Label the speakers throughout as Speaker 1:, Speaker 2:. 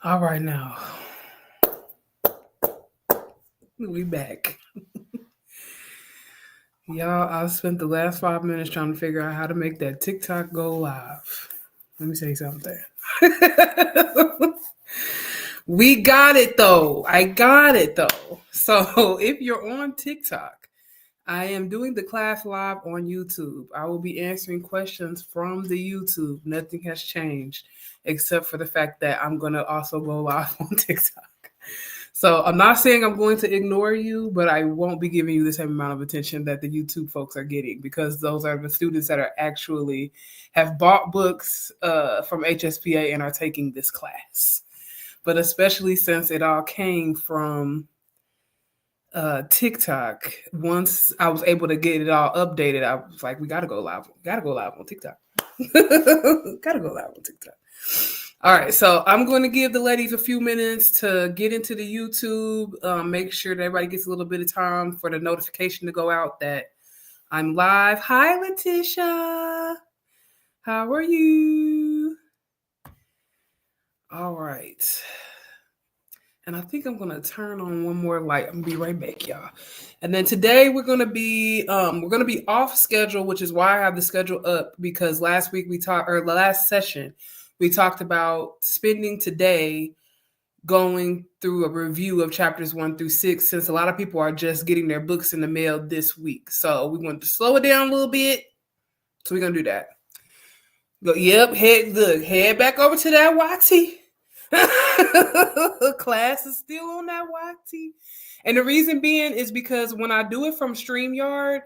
Speaker 1: All right, now we back. Y'all, I spent the last 5 minutes trying to figure out how to make that TikTok go live. Let me say something. We got it though. I got it though. So if you're on TikTok, I am doing the class live on YouTube. I will be answering questions from the YouTube. Nothing has changed except for the fact that I'm going to also go live on TikTok. So I'm not saying I'm going to ignore you, but I won't be giving you the same amount of attention that the YouTube folks are getting because those are the students that are actually have bought books from HSPA and are taking this class. But especially since it all came from TikTok, once I was able to get it all updated, I was like, we gotta go live. We gotta go live on TikTok. Gotta go live on TikTok. All right, so I'm going to give the ladies a few minutes to get into the YouTube, make sure that everybody gets a little bit of time for the notification to go out that I'm live. Hi, Letitia. How are you? All right. And I think I'm going to turn on one more light. I'm going to be right back, y'all. And then today we're going to be off schedule, which is why I have the schedule up, because last week the last session, we talked about spending today going through a review of chapters 1-6, since a lot of people are just getting their books in the mail this week. So we want to slow it down a little bit. So we're going to do that. Head back over to that YT. Class is still on that YT. And the reason being is because when I do it from StreamYard,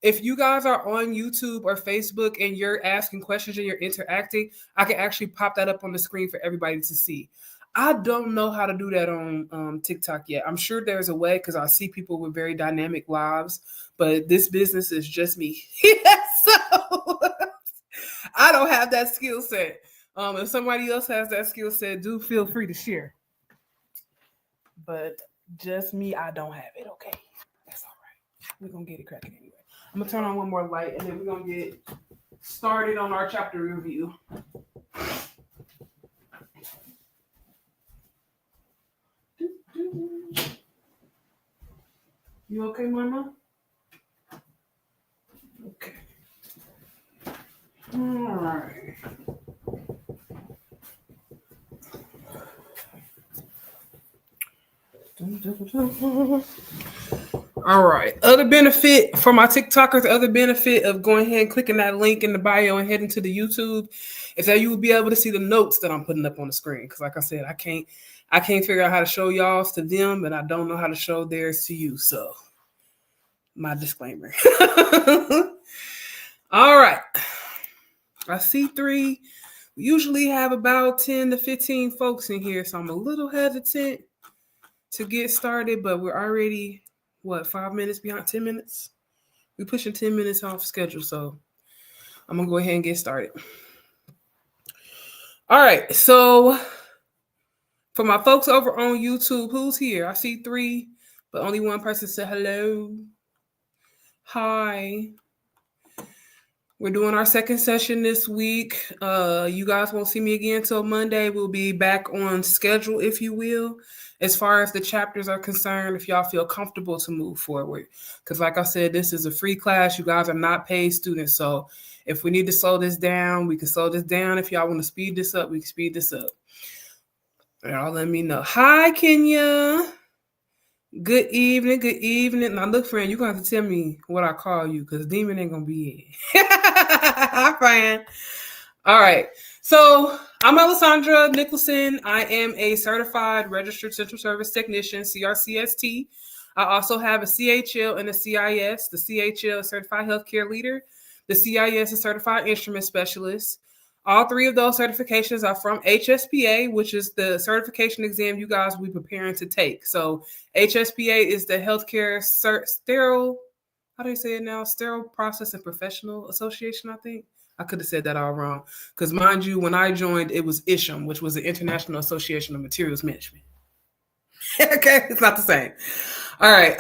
Speaker 1: if you guys are on YouTube or Facebook and you're asking questions and you're interacting, I can actually pop that up on the screen for everybody to see. I don't know how to do that on TikTok yet. I'm sure there's a way because I see people with very dynamic lives, but this business is just me. So I don't have that skill set. If somebody else has that skill set, do feel free to share. But just me, I don't have it. Okay, that's all right. We're gonna get it cracking anyway. I'm gonna turn on one more light, and then we're gonna get started on our chapter review. You okay, Mama? Okay. All right. All right. Other benefit for my TikTokers, other benefit of going ahead and clicking that link in the bio and heading to the YouTube is that you will be able to see the notes that I'm putting up on the screen. Because like I said, I can't figure out how to show y'all to them, and I don't know how to show theirs to you. So my disclaimer. All right. I see 3. We usually have about 10 to 15 folks in here, so I'm a little hesitant to get started, but we're already 5 minutes behind? 10 minutes? We're pushing 10 minutes off schedule, so I'm gonna go ahead and get started. All right, so for my folks over on YouTube, who's here? I see 3, but only one person said hello. Hi. We're doing our second session this week. You guys won't see me again until Monday. We'll be back on schedule, if you will, as far as the chapters are concerned, if y'all feel comfortable to move forward. Because like I said, this is a free class. You guys are not paid students. So if we need to slow this down, we can slow this down. If y'all want to speed this up, we can speed this up. Y'all let me know. Hi, Kenya. Good evening, good evening. Now, look, friend, you're going to have to tell me what I call you because Demon ain't going to be it. Hi, friend. All right. So I'm Alessandra Nicholson. I am a certified registered central service technician, CRCST. I also have a CHL and a CIS. The CHL is certified healthcare leader. The CIS is certified instrument specialist. All 3 of those certifications are from HSPA, which is the certification exam you guys will be preparing to take. So HSPA is the Healthcare Sterile, how do you say it now? Sterile Process and Professional Association, I think. I could have said that all wrong. Because mind you, when I joined, it was ISHM, which was the International Association of Materials Management. Okay, it's not the same. All right.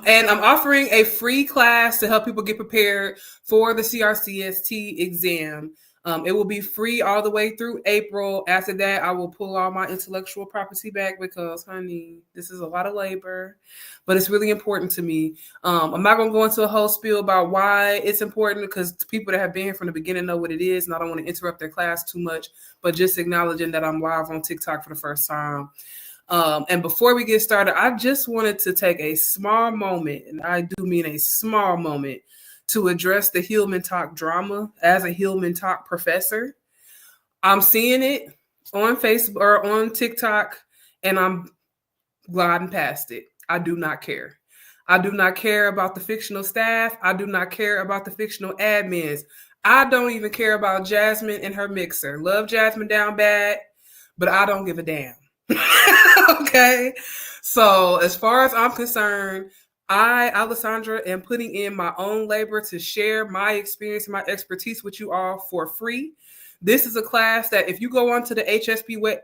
Speaker 1: And I'm offering a free class to help people get prepared for the CRCST exam. It will be free all the way through April. After that, I will pull all my intellectual property back because, honey, this is a lot of labor, but it's really important to me. I'm not going to go into a whole spiel about why it's important because people that have been here from the beginning know what it is, and I don't want to interrupt their class too much, but just acknowledging that I'm live on TikTok for the first time. And before we get started, I just wanted to take a small moment, and I do mean a small moment, to address the Hillman Talk drama as a Hillman Talk professor. I'm seeing it on Facebook or on TikTok, and I'm gliding past it. I do not care. I do not care about the fictional staff. I do not care about the fictional admins. I don't even care about Jasmine and her mixer. Love Jasmine down bad, but I don't give a damn. Okay? So as far as I'm concerned, I, Alessandra, am putting in my own labor to share my experience and my expertise with you all for free. This is a class that if you go onto the HSPA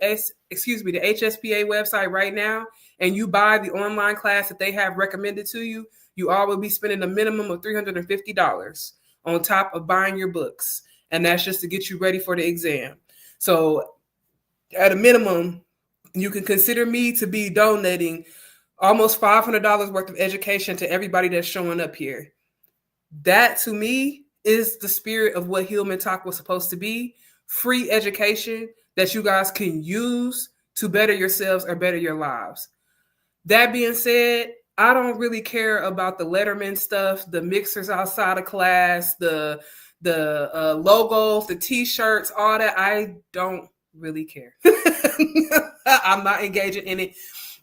Speaker 1: website right now and you buy the online class that they have recommended to you, you all will be spending a minimum of $350 on top of buying your books. And that's just to get you ready for the exam. So at a minimum, you can consider me to be donating almost $500 worth of education to everybody that's showing up here. That, to me, is the spirit of what Hillman Talk was supposed to be. Free education that you guys can use to better yourselves or better your lives. That being said, I don't really care about the Letterman stuff, the mixers outside of class, the logos, the T-shirts, all that. I don't really care. I'm not engaging in it.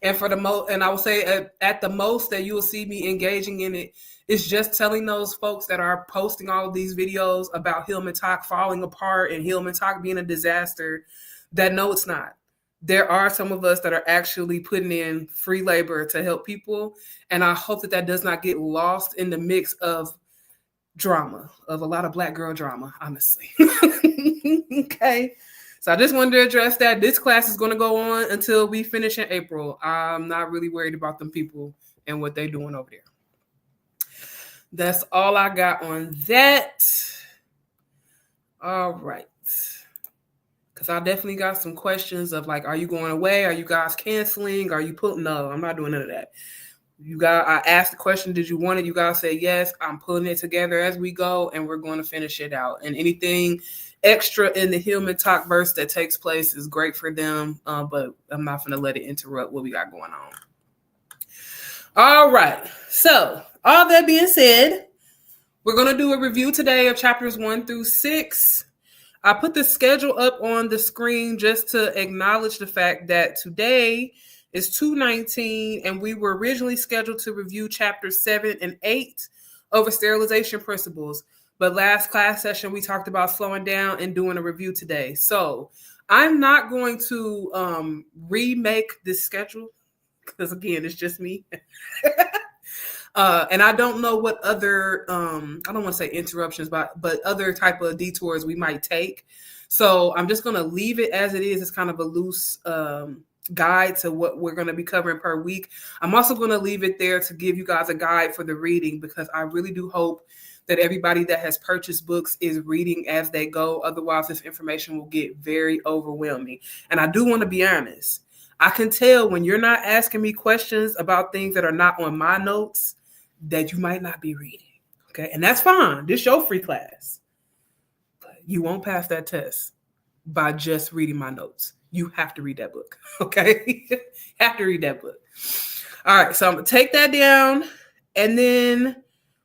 Speaker 1: And for the most, and I will say at the most that you will see me engaging in it is just telling those folks that are posting all of these videos about Hillman Talk falling apart and Hillman Talk being a disaster that no, it's not. There are some of us that are actually putting in free labor to help people. And I hope that does not get lost in the mix of drama, of a lot of Black girl drama, honestly. Okay. So I just wanted to address that. This class is going to go on until we finish in April. I'm not really worried about them people and what they're doing over there. That's all I got on that. All right. Because I definitely got some questions of like, are you going away? Are you guys canceling? Are you putting? No, I'm not doing none of that. I asked the question, did you want it? You guys say yes. I'm putting it together as we go, and we're going to finish it out. And anything extra in the Hillman Talk verse that takes place is great for them, but I'm not going to let it interrupt what we got going on. All right. So all that being said, we're going to do a review today of chapters 1 through 6. I put the schedule up on the screen just to acknowledge the fact that today is 2/19, and we were originally scheduled to review chapters 7 and 8 over sterilization principles. But last class session, we talked about slowing down and doing a review today. So I'm not going to remake this schedule because, again, it's just me. And I don't know what other, I don't want to say interruptions, but other type of detours we might take. So I'm just going to leave it as it is. It's kind of a loose guide to what we're going to be covering per week. I'm also going to leave it there to give you guys a guide for the reading because I really do hope that everybody that has purchased books is reading as they go. Otherwise, this information will get very overwhelming. And I do want to be honest. I can tell when you're not asking me questions about things that are not on my notes that you might not be reading. Okay. And that's fine. This is your free class. But you won't pass that test by just reading my notes. You have to read that book. Okay. Have to read that book. All right. So I'm going to take that down. And then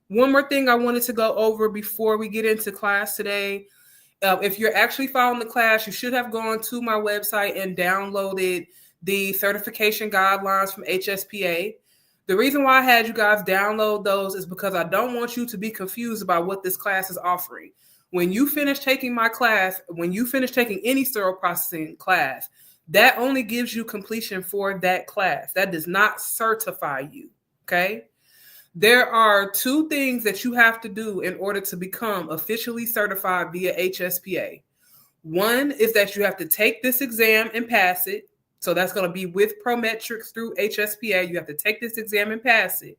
Speaker 1: one more thing I wanted to go over before we get into class today. If you're actually following the class, you should have gone to my website and downloaded the certification guidelines from HSPA. The reason why I had you guys download those is because I don't want you to be confused about what this class is offering. When you finish taking my class, when you finish taking any sterile processing class, that only gives you completion for that class. That does not certify you, okay? There are 2 things that you have to do in order to become officially certified via HSPA. One is that you have to take this exam and pass it. So that's going to be with Prometrics through HSPA. You have to take this exam and pass it.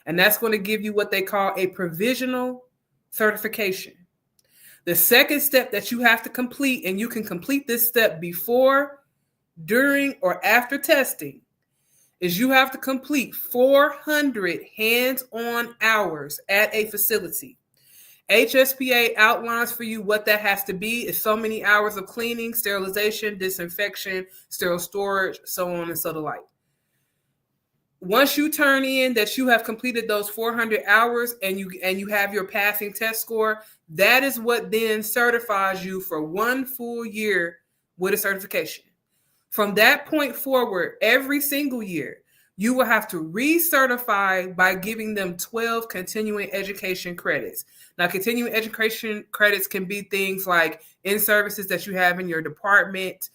Speaker 1: And that's going to give you what they call a provisional certification. The second step that you have to complete, and you can complete this step before, during, or after testing, is you have to complete 400 hands-on hours at a facility. HSPA outlines for you what that has to be. It's so many hours of cleaning, sterilization, disinfection, sterile storage, so on and so the like. Once you turn in that you have completed those 400 hours and you have your passing test score, that is what then certifies you for 1 full year with a certification. From that point forward, every single year, you will have to recertify by giving them 12 continuing education credits. Now, continuing education credits can be things like in-services that you have in your department,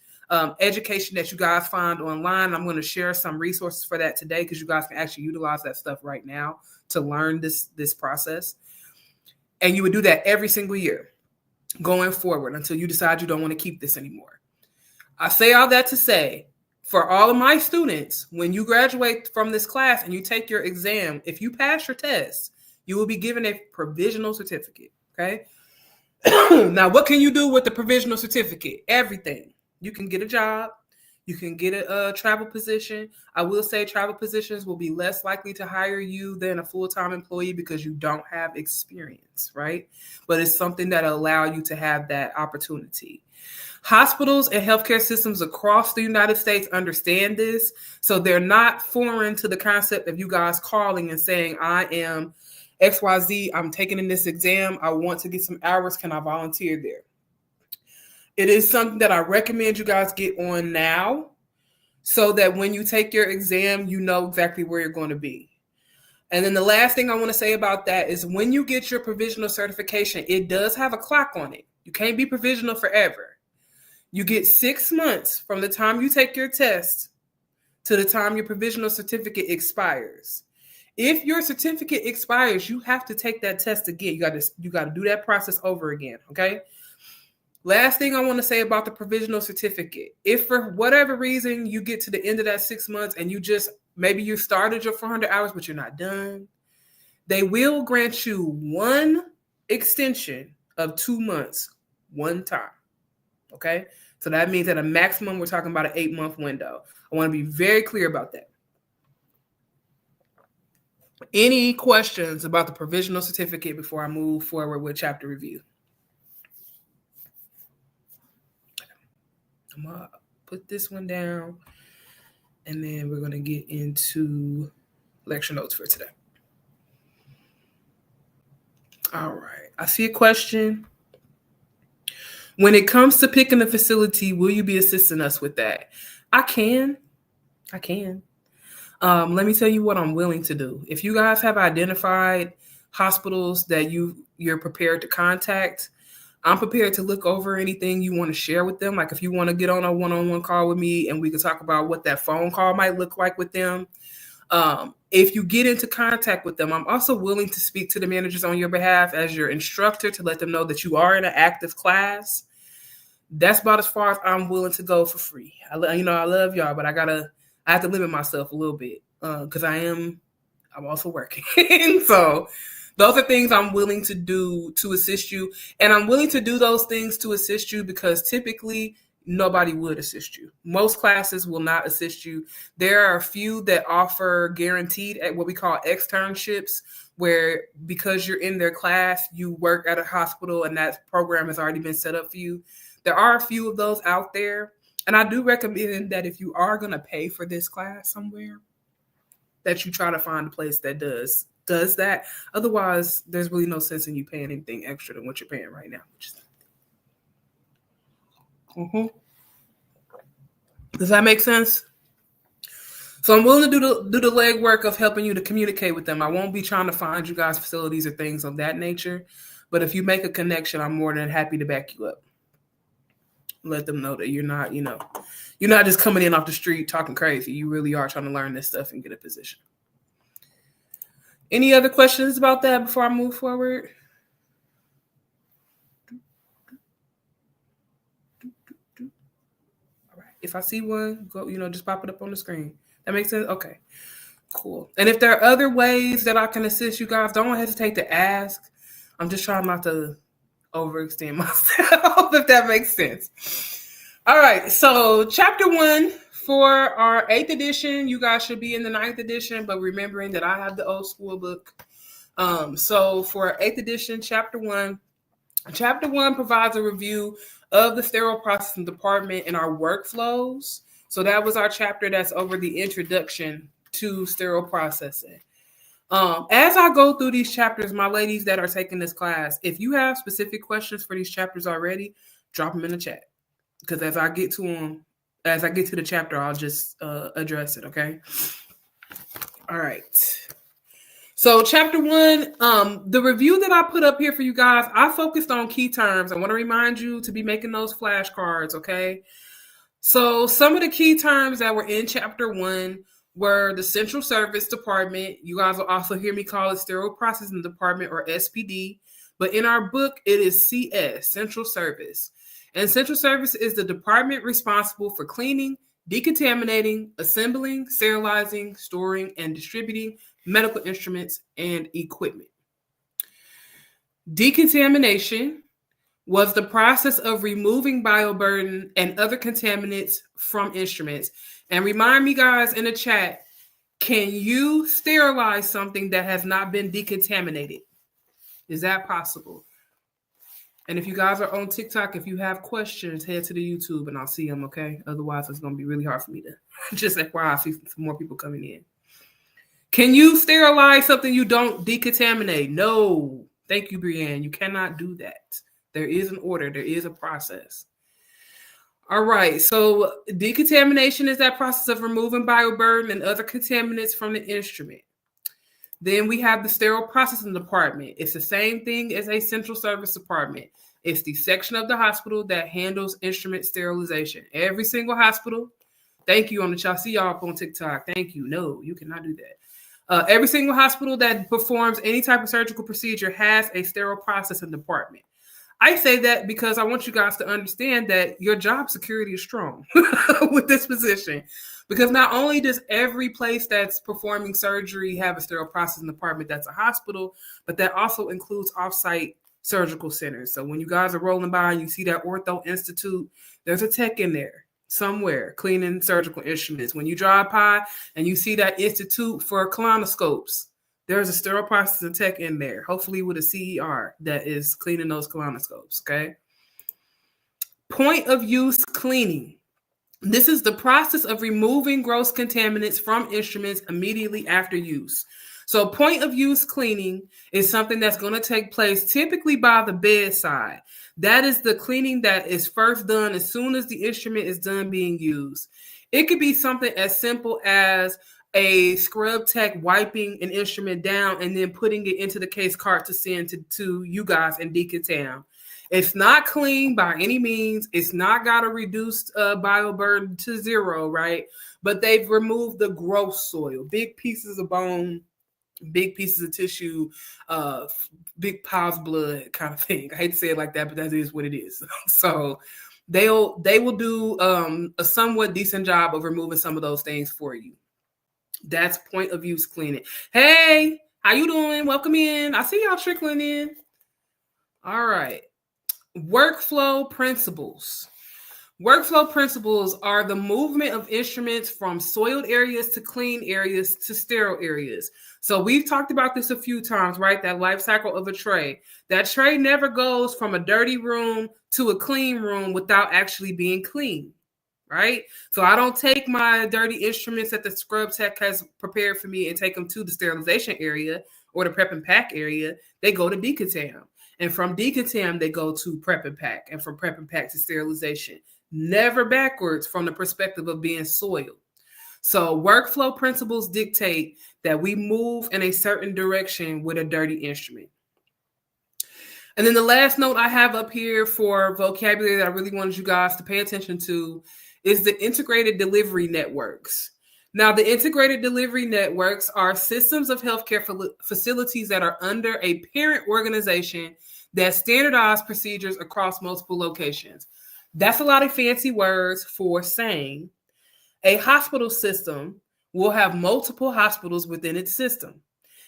Speaker 1: education that you guys find online. I'm going to share some resources for that today because you guys can actually utilize that stuff right now to learn this process. And you would do that every single year going forward until you decide you don't want to keep this anymore. I say all that to say, for all of my students, when you graduate from this class and you take your exam, if you pass your test, you will be given a provisional certificate, okay? Now, what can you do with the provisional certificate? Everything. You can get a job. You can get a travel position. I will say travel positions will be less likely to hire you than a full-time employee because you don't have experience, right? But it's something that will allow you to have that opportunity. Hospitals and healthcare systems across the United States understand this, so they're not foreign to the concept of you guys calling and saying, I am XYZ, I'm taking in this exam, I want to get some hours, can I volunteer there? It is something that I recommend you guys get on now so that when you take your exam, you know exactly where you're going to be. And then the last thing I want to say about that is when you get your provisional certification, it does have a clock on it. You can't be provisional forever. You get 6 months from the time you take your test to the time your provisional certificate expires. If your certificate expires, you have to take that test again. You got to do that process over again, okay? Last thing I want to say about the provisional certificate. If for whatever reason you get to the end of that 6 months and maybe you started your 400 hours, but you're not done, they will grant you one extension of 2 months, one time. Okay, so that means at a maximum, we're talking about an 8-month window. I want to be very clear about that. Any questions about the provisional certificate before I move forward with chapter review? I'm going to put this one down, and then we're going to get into lecture notes for today. All right, I see a question. When it comes to picking a facility, will you be assisting us with that? I can. Let me tell you what I'm willing to do. If you guys have identified hospitals that you're prepared to contact, I'm prepared to look over anything you want to share with them. Like if you want to get on a one-on-one call with me and we can talk about what that phone call might look like with them. If you get into contact with them, I'm also willing to speak to the managers on your behalf as your instructor to let them know that you are in an active class. That's about as far as I'm willing to go for free. I love y'all, but I have to limit myself a little bit because I'm also working. So those are things I'm willing to do to assist you. And I'm willing to do those things to assist you because typically nobody would assist you. Most classes will not assist you. There are a few that offer guaranteed at what we call externships, where because you're in their class, you work at a hospital and that program has already been set up for you. There are a few of those out there. And I do recommend that if you are going to pay for this class somewhere, that you try to find a place that does that. Otherwise, there's really no sense in you paying anything extra than what you're paying right now. Does that make sense? So I'm willing to do the legwork of helping you to communicate with them. I won't be trying to find you guys facilities or things of that nature. But if you make a connection, I'm more than happy to back you up. Let them know that you're not just coming in off the street talking crazy. You really are trying to learn this stuff and get a position. Any other questions about that before I move forward? All right. If I see one, go, just pop it up on the screen. That makes sense? Okay. Cool. And if there are other ways that I can assist you guys, don't hesitate to ask. I'm just trying not to overextend myself, if that makes sense. All right, so chapter 1 for our 8th edition, you guys should be in the 9th edition, but remembering that I have the old school book. So for 8th edition, chapter 1 provides a review of the sterile processing department and our workflows. So that was our chapter that's over the introduction to sterile processing. As I go through these chapters, my ladies that are taking this class, if you have specific questions for these chapters already, drop them in the chat. Because as I get to the chapter, I'll just address it, okay? All right. So chapter 1, the review that I put up here for you guys, I focused on key terms. I want to remind you to be making those flashcards, okay? So some of the key terms that were in chapter 1 were the Central Service Department. You guys will also hear me call it Sterile Processing Department, or SPD. But in our book, it is CS, Central Service. And Central Service is the department responsible for cleaning, decontaminating, assembling, sterilizing, storing, and distributing medical instruments and equipment. Decontamination was the process of removing bioburden and other contaminants from instruments. And remind me, guys, in the chat, can you sterilize something that has not been decontaminated? Is that possible? And if you guys are on TikTok, if you have questions, head to the YouTube and I'll see them, okay? Otherwise, it's going to be really hard for me to just FYI, see some more people coming in. Can you sterilize something you don't decontaminate? No. Thank you, Brianne. You cannot do that. There is an order. There is a process. All right. So decontamination is that process of removing bioburden and other contaminants from the instrument. Then we have the Sterile Processing Department. It's the same thing as a Central Service Department. It's the section of the hospital that handles instrument sterilization. Every single hospital. Thank you on the chat. See y'all up on TikTok. Thank you. No, you cannot do that. Every single hospital that performs any type of surgical procedure has a sterile processing department. I say that because I want you guys to understand that your job security is strong with this position. Because not only does every place that's performing surgery have a sterile processing department that's a hospital, but that also includes offsite surgical centers. So when you guys are rolling by and you see that Ortho Institute, there's a tech in there somewhere cleaning surgical instruments. When you drive by and you see that Institute for colonoscopes, there's a sterile processing tech in there, hopefully with a CER that is cleaning those colonoscopes, okay? Point of use cleaning. This is the process of removing gross contaminants from instruments immediately after use. So point of use cleaning is something that's going to take place typically by the bedside. That is the cleaning that is first done as soon as the instrument is done being used. It could be something as simple as a scrub tech wiping an instrument down and then putting it into the case cart to send to you guys in decontam. It's not clean by any means. It's not got a reduced bioburden to 0, right? But they've removed the gross soil, big pieces of bone, big pieces of tissue, big piles of blood kind of thing. I hate to say it like that, but that is what it is. So they will do a somewhat decent job of removing some of those things for you. That's point of use cleaning. Hey, how you doing? Welcome in. I see y'all trickling in. All right. Workflow principles. Workflow principles are the movement of instruments from soiled areas to clean areas to sterile areas. So we've talked about this a few times, right? That life cycle of a tray. That tray never goes from a dirty room to a clean room without actually being clean, right? So I don't take my dirty instruments that the scrub tech has prepared for me and take them to the sterilization area or the prep and pack area. They go to decontam. And from decontam, they go to prep and pack. And from prep and pack to sterilization. Never backwards from the perspective of being soiled. So workflow principles dictate that we move in a certain direction with a dirty instrument. And then the last note I have up here for vocabulary that I really wanted you guys to pay attention to is the integrated delivery networks. Now, the integrated delivery networks are systems of healthcare facilities that are under a parent organization that standardize procedures across multiple locations. That's a lot of fancy words for saying a hospital system will have multiple hospitals within its system,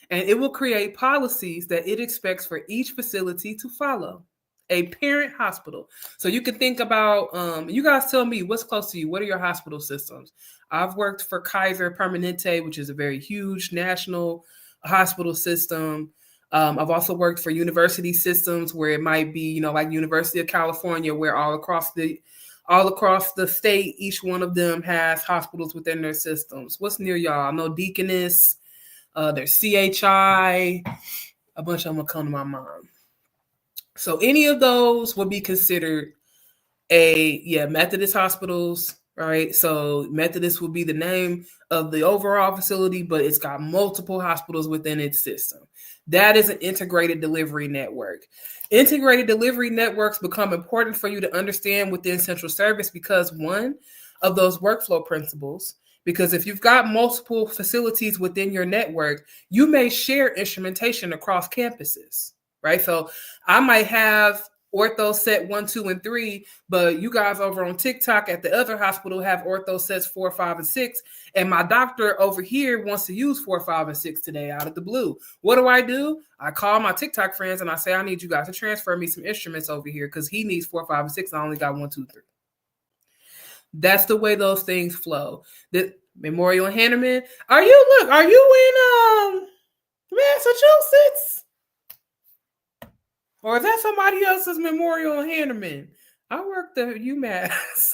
Speaker 1: and it will create policies that it expects for each facility to follow. A parent hospital. So you can think about, you guys tell me what's close to you. What are your hospital systems? I've worked for Kaiser Permanente, which is a very huge national hospital system. I've also worked for university systems where it might be, like University of California, where all across the state, each one of them has hospitals within their systems. What's near y'all? I know Deaconess, there's CHI, a bunch of them will come to my mind. So any of those would be considered Methodist hospitals, right? So Methodist would be the name of the overall facility, but it's got multiple hospitals within its system. That is an integrated delivery network. Integrated delivery networks become important for you to understand within central service because one of those workflow principles, because if you've got multiple facilities within your network, you may share instrumentation across campuses, right? So I might have ortho set 1, 2, and 3, but you guys over on TikTok at the other hospital have ortho sets 4, 5, and 6. And my doctor over here wants to use 4, 5, and 6 today out of the blue. What do? I call my TikTok friends and I say, I need you guys to transfer me some instruments over here because he needs 4, 5, and 6. I only got 1, 2, 3. That's the way those things flow. The Memorial and Hanneman. Are you in Massachusetts? Or is that somebody else's Memorial and Hanneman? I worked at UMass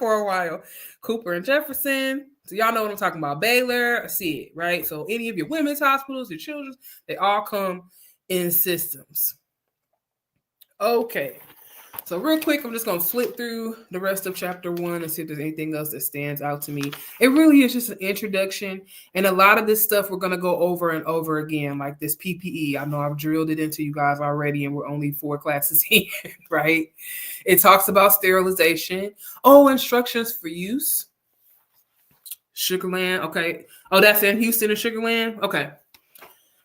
Speaker 1: for a while. Cooper and Jefferson. So y'all know what I'm talking about. Baylor, I see it, right? So any of your women's hospitals, your children's, they all come in systems. Okay. So real quick, I'm just going to flip through the rest of chapter 1 and see if there's anything else that stands out to me. It really is just an introduction. And a lot of this stuff we're going to go over and over again, like this PPE. I know I've drilled it into you guys already, and we're only 4 classes in, right? It talks about sterilization. Oh, instructions for use. Sugarland. Okay. Oh, that's in Houston and Sugarland. Okay.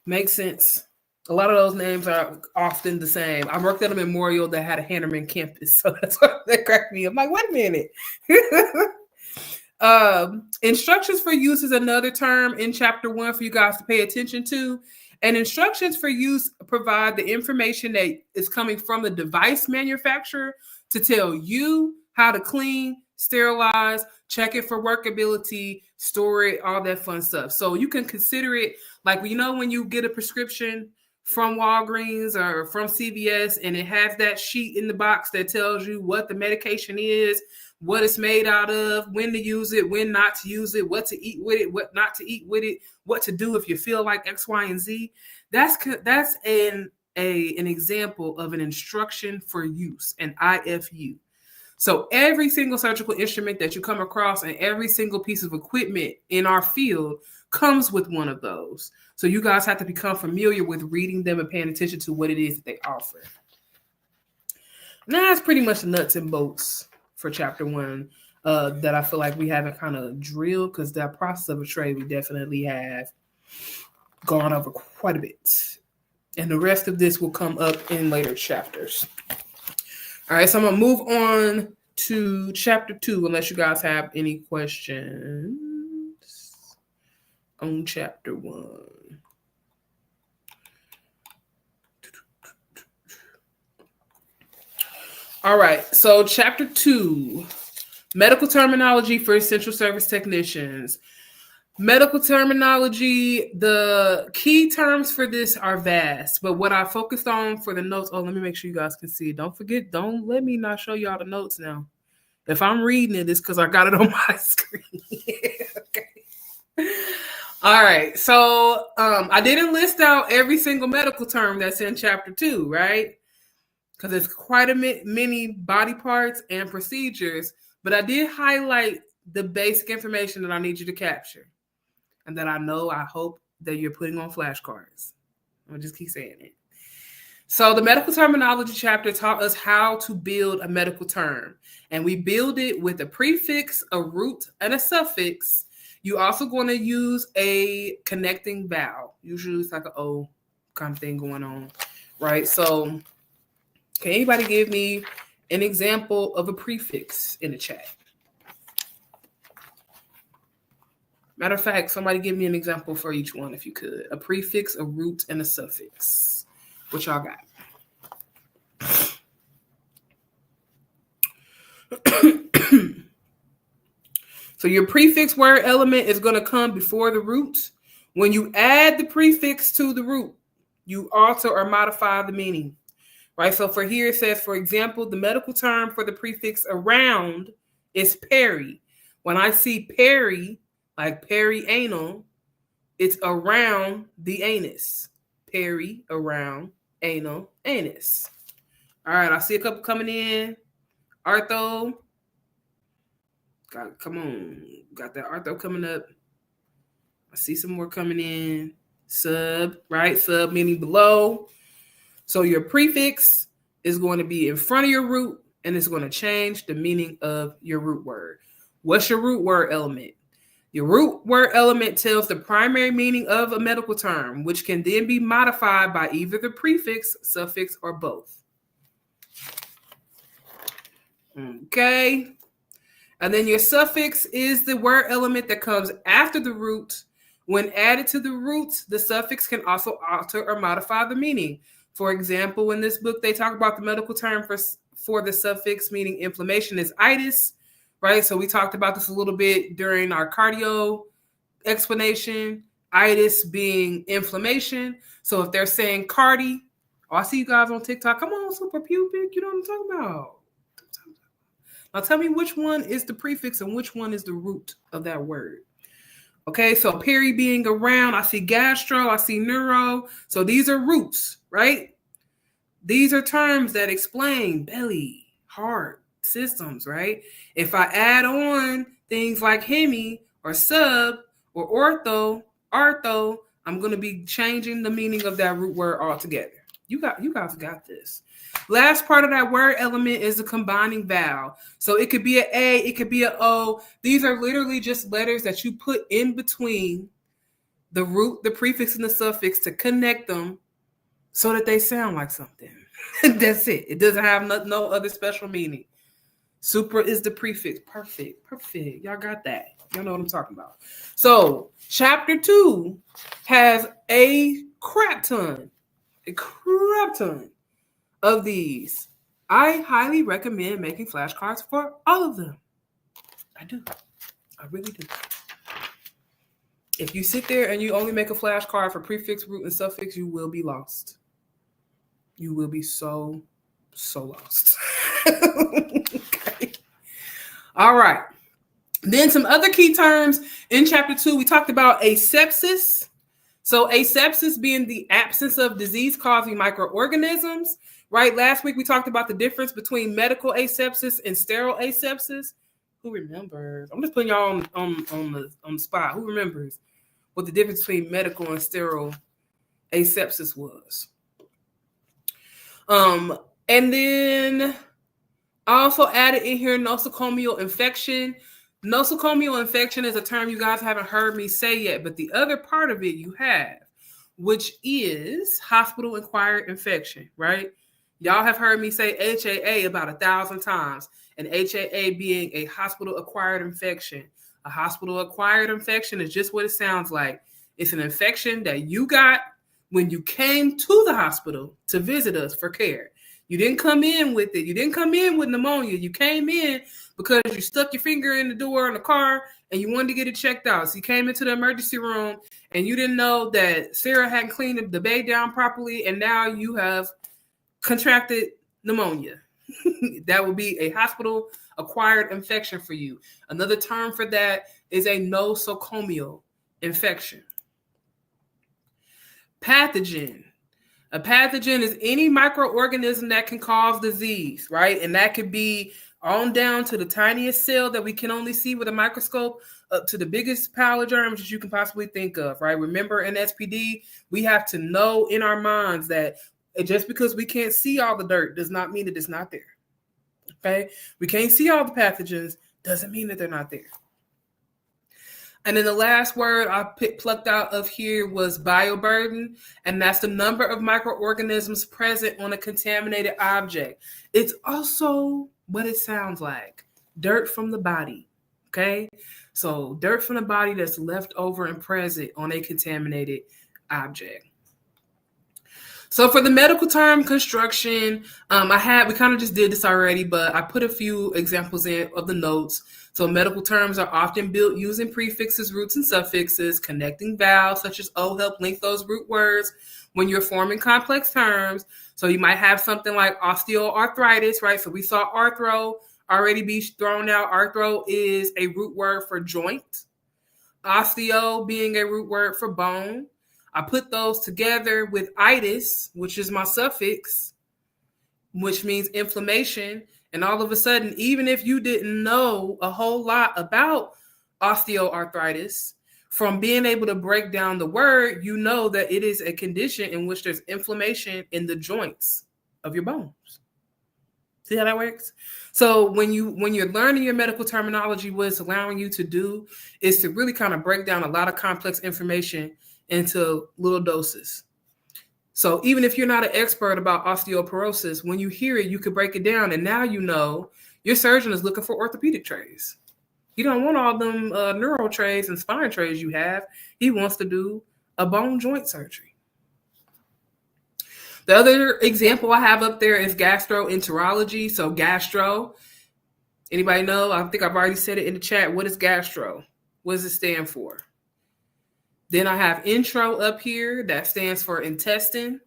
Speaker 1: Makes sense. A lot of those names are often the same. I worked at a memorial that had a Hanneman campus, so that's what that cracked me. I'm like, wait a minute. Instructions for use is another term in chapter 1 for you guys to pay attention to. And instructions for use provide the information that is coming from the device manufacturer to tell you how to clean, sterilize, check it for workability, store it, all that fun stuff. So you can consider it like, when you get a prescription from Walgreens or from CVS, and it has that sheet in the box that tells you what the medication is, what it's made out of, when to use it, when not to use it, what to eat with it, what not to eat with it, what to do if you feel like X, Y, and Z. That's an example of an instruction for use, an IFU. So every single surgical instrument that you come across and every single piece of equipment in our field comes with one of those. So you guys have to become familiar with reading them and paying attention to what it is that they offer. Now that's pretty much the nuts and bolts for chapter 1 that I feel like we haven't kind of drilled, because that process of a tray we definitely have gone over quite a bit. And the rest of this will come up in later chapters. All right, so I'm going to move on to chapter 2, unless you guys have any questions on chapter 1. All right, so chapter 2, medical terminology for essential service technicians. Medical terminology, the key terms for this are vast, but what I focused on for the notes, let me make sure you guys can see it. Don't forget, don't let me not show y'all the notes now. If I'm reading it, it's because I got it on my screen. Okay. All right, so I didn't list out every single medical term that's in chapter 2, right? Because it's quite a many body parts and procedures, but I did highlight the basic information that I need you to capture, and that I hope that you're putting on flashcards. I'm gonna just keep saying it. So the medical terminology chapter taught us how to build a medical term, and we build it with a prefix, a root, and a suffix. You're also going to use a connecting vowel. Usually it's like an O kind of thing going on, right? So can anybody give me an example of a prefix in the chat? Matter of fact, somebody give me an example for each one if you could. A prefix, a root, and a suffix. What y'all got? So your prefix word element is going to come before the root. When you add the prefix to the root, you alter or modify the meaning, right? So for here it says, for example, the medical term for the prefix around is peri. When I see peri, like perianal, it's around the anus. Peri, around, anal, anus. All right, I see a couple coming in. Artho. Come on. Got that artho coming up. I see some more coming in. Sub, right? Sub meaning below. So your prefix is going to be in front of your root, and it's going to change the meaning of your root word. What's your root word element? Your root word element tells the primary meaning of a medical term, which can then be modified by either the prefix, suffix, or both. Okay. And then your suffix is the word element that comes after the root. When added to the root, the suffix can also alter or modify the meaning. For example, in this book, they talk about the medical term for the suffix meaning inflammation is itis, right? So we talked about this a little bit during our cardio explanation, itis being inflammation. So if they're saying cardi, I see you guys on TikTok. Come on, super pubic. You know what I'm talking about. Now tell me which one is the prefix and which one is the root of that word. Okay, so peri being around, I see gastro, I see neuro. So these are roots, right? These are terms that explain belly, heart, systems, right? If I add on things like hemi or sub or ortho, I'm going to be changing the meaning of that root word altogether. You guys got this. Last part of that word element is the combining vowel. So it could be an A, it could be an O. These are literally just letters that you put in between the root, the prefix, and the suffix to connect them so that they sound like something. That's it. It doesn't have no other special meaning. Super is the prefix. Perfect. Y'all got that. Y'all know what I'm talking about. So chapter 2 has a crap ton of these. I highly recommend making flashcards for all of them. I do. I really do. If you sit there and you only make a flashcard for prefix, root, and suffix, you will be lost. You will be so lost. Okay. All right. Then some other key terms in chapter 2, we talked about asepsis. So asepsis being the absence of disease-causing microorganisms, right? Last week we talked about the difference between medical asepsis and sterile asepsis. Who remembers? I'm just putting y'all on the spot. Who remembers what the difference between medical and sterile asepsis was? And then I also added in here nosocomial infection. Nosocomial infection is a term you guys haven't heard me say yet, but the other part of it you have, which is hospital-acquired infection, right? Y'all have heard me say HAA about 1,000 times, and HAA being a hospital-acquired infection. A hospital-acquired infection is just what it sounds like. It's an infection that you got when you came to the hospital to visit us for care. You didn't come in with it. You didn't come in with pneumonia. You came in because you stuck your finger in the door in the car and you wanted to get it checked out. So you came into the emergency room and you didn't know that Sarah hadn't cleaned the bay down properly, and now you have contracted pneumonia. That would be a hospital-acquired infection for you. Another term for that is a nosocomial infection. Pathogen. A pathogen is any microorganism that can cause disease, right? And that could be on down to the tiniest cell that we can only see with a microscope up to the biggest pile of germs that you can possibly think of, right? Remember, in SPD, we have to know in our minds that just because we can't see all the dirt does not mean that it's not there, okay? We can't see all the pathogens doesn't mean that they're not there. And then the last word I plucked out of here was bioburden, and that's the number of microorganisms present on a contaminated object. It's also what it sounds like, dirt from the body, okay? So dirt from the body that's left over and present on a contaminated object. So for the medical term construction, we kind of just did this already, but I put a few examples in of the notes. So medical terms are often built using prefixes, roots, and suffixes. Connecting vowels such as O help link those root words when you're forming complex terms. So you might have something like osteoarthritis, right? So we saw arthro already be thrown out. Arthro is a root word for joint. Osteo being a root word for bone. I put those together with itis, which is my suffix, which means inflammation. And all of a sudden, even if you didn't know a whole lot about osteoarthritis, from being able to break down the word, you know that it is a condition in which there's inflammation in the joints of your bones. See how that works? So when you're learning your medical terminology, what it's allowing you to do is to really kind of break down a lot of complex information into little doses. So even if you're not an expert about osteoporosis, when you hear it, you could break it down, and now you know your surgeon is looking for orthopedic trays. You don't want all them neuro trays and spine trays you have. He wants to do a bone joint surgery. The other example I have up there is gastroenterology. So gastro, anybody know? I think I've already said it in the chat. What is gastro? What does it stand for? Then I have intro up here. That stands for intestine.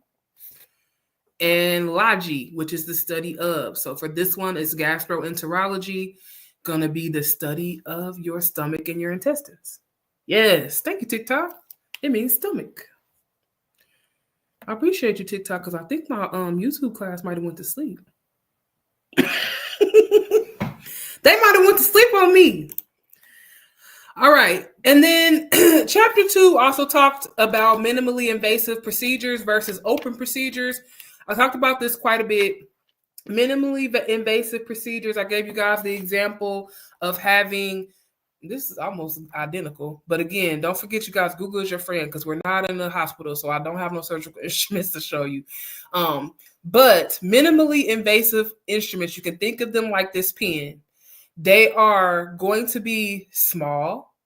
Speaker 1: And logi, which is the study of. So for this one, it's gastroenterology. Going to be the study of your stomach and your intestines. Yes. Thank you, TikTok. It means stomach. I appreciate you, TikTok, because I think my YouTube class might have went to sleep. They might have went to sleep on me. All right. And then chapter 2 also talked about minimally invasive procedures versus open procedures. I talked about this quite a bit. Minimally invasive procedures, I gave you guys the example of having, this is almost identical, but again, don't forget, you guys, Google is your friend, because we're not in a hospital, so I don't have no surgical instruments to show you. But minimally invasive instruments, you can think of them like this pen. They are going to be small.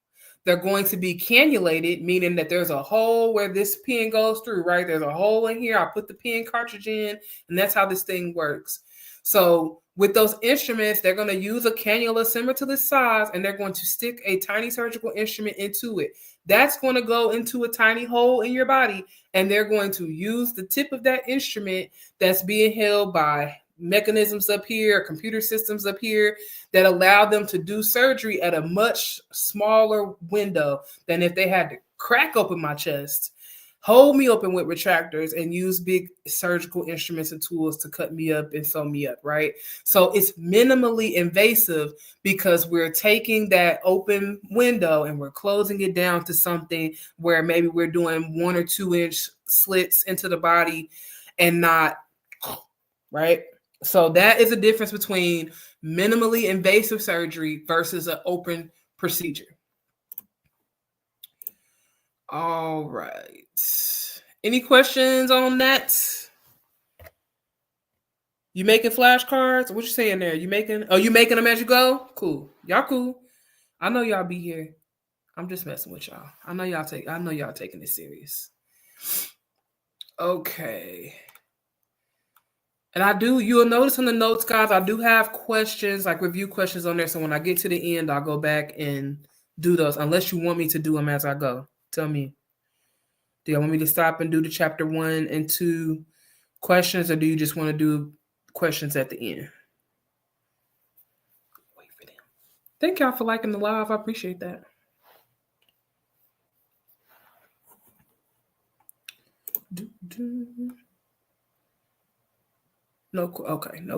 Speaker 1: They're going to be cannulated, meaning that there's a hole where this pen goes through, right? There's a hole in here. I put the pen cartridge in, and that's how this thing works. So with those instruments, they're going to use a cannula similar to this size, and they're going to stick a tiny surgical instrument into it. That's going to go into a tiny hole in your body, and they're going to use the tip of that instrument that's being held by mechanisms up here, computer systems up here, that allow them to do surgery at a much smaller window than if they had to crack open my chest, hold me open with retractors, and use big surgical instruments and tools to cut me up and sew me up, right? So it's minimally invasive because we're taking that open window and we're closing it down to something where maybe we're doing 1 or 2 inch slits into the body and not, right? So that is a difference between minimally invasive surgery versus an open procedure. All right. Any questions on that? You making flashcards? What you saying there? You making them as you go? Cool. Y'all cool. I know y'all be here. I'm just messing with y'all. I know y'all taking this serious. Okay. And you'll notice in the notes, guys, I do have questions, like review questions on there. So when I get to the end, I'll go back and do those, unless you want me to do them as I go. Tell me. Do you want me to stop and do the chapter 1 and 2 questions, or do you just want to do questions at the end? Wait for them. Thank y'all for liking the live. I appreciate that. No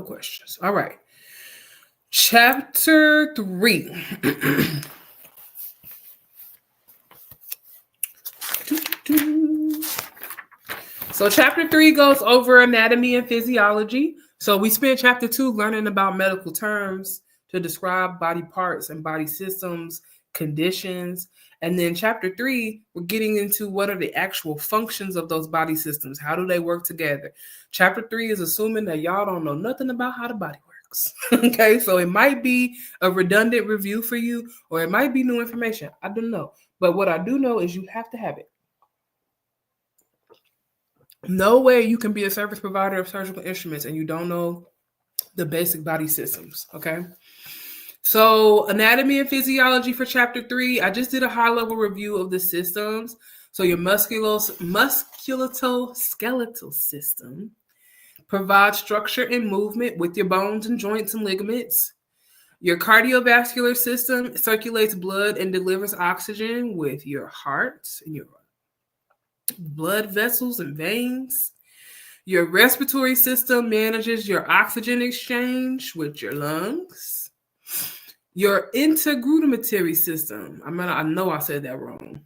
Speaker 1: questions. All right. Chapter 3. So chapter 3 goes over anatomy and physiology. So we spent chapter 2 learning about medical terms to describe body parts and body systems, conditions. And then chapter 3, we're getting into what are the actual functions of those body systems. How do they work together? Chapter 3 is assuming that y'all don't know nothing about how the body works. Okay, so it might be a redundant review for you, or it might be new information. I don't know. But what I do know is you have to have it. No way you can be a service provider of surgical instruments and you don't know the basic body systems, okay? So anatomy and physiology for chapter 3, I just did a high-level review of the systems. So your musculoskeletal system provides structure and movement with your bones and joints and ligaments. Your cardiovascular system circulates blood and delivers oxygen with your heart and your blood vessels and veins. Your respiratory system manages your oxygen exchange with your lungs. Your integumentary system, I know I said that wrong.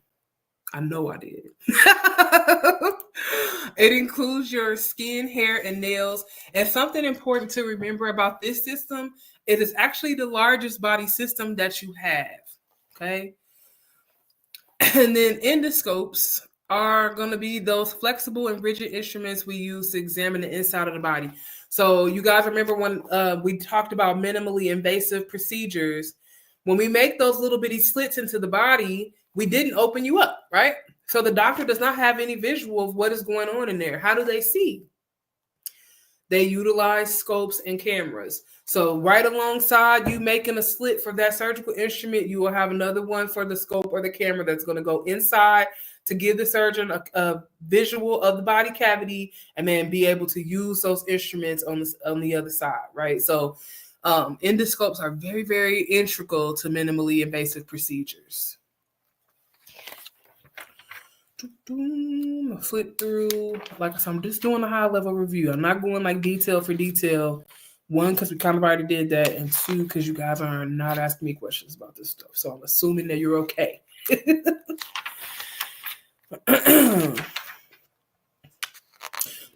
Speaker 1: I know I did. It includes your skin, hair, and nails. And something important to remember about this system, it is actually the largest body system that you have. Okay. And then endoscopes are going to be those flexible and rigid instruments we use to examine the inside of the body. So you guys remember when we talked about minimally invasive procedures, when we make those little bitty slits into the body, we didn't open you up, right? So the doctor does not have any visual of what is going on in there. How do they see? They utilize scopes and cameras. So right alongside you making a slit for that surgical instrument, you will have another one for the scope or the camera that's going to go inside to give the surgeon a visual of the body cavity and then be able to use those instruments on the other side, right? So endoscopes are very, very integral to minimally invasive procedures. Flip through, like I said, I'm just doing a high level review. I'm not going like detail for detail. One, because we kind of already did that, and two, because you guys are not asking me questions about this stuff. So I'm assuming that you're okay.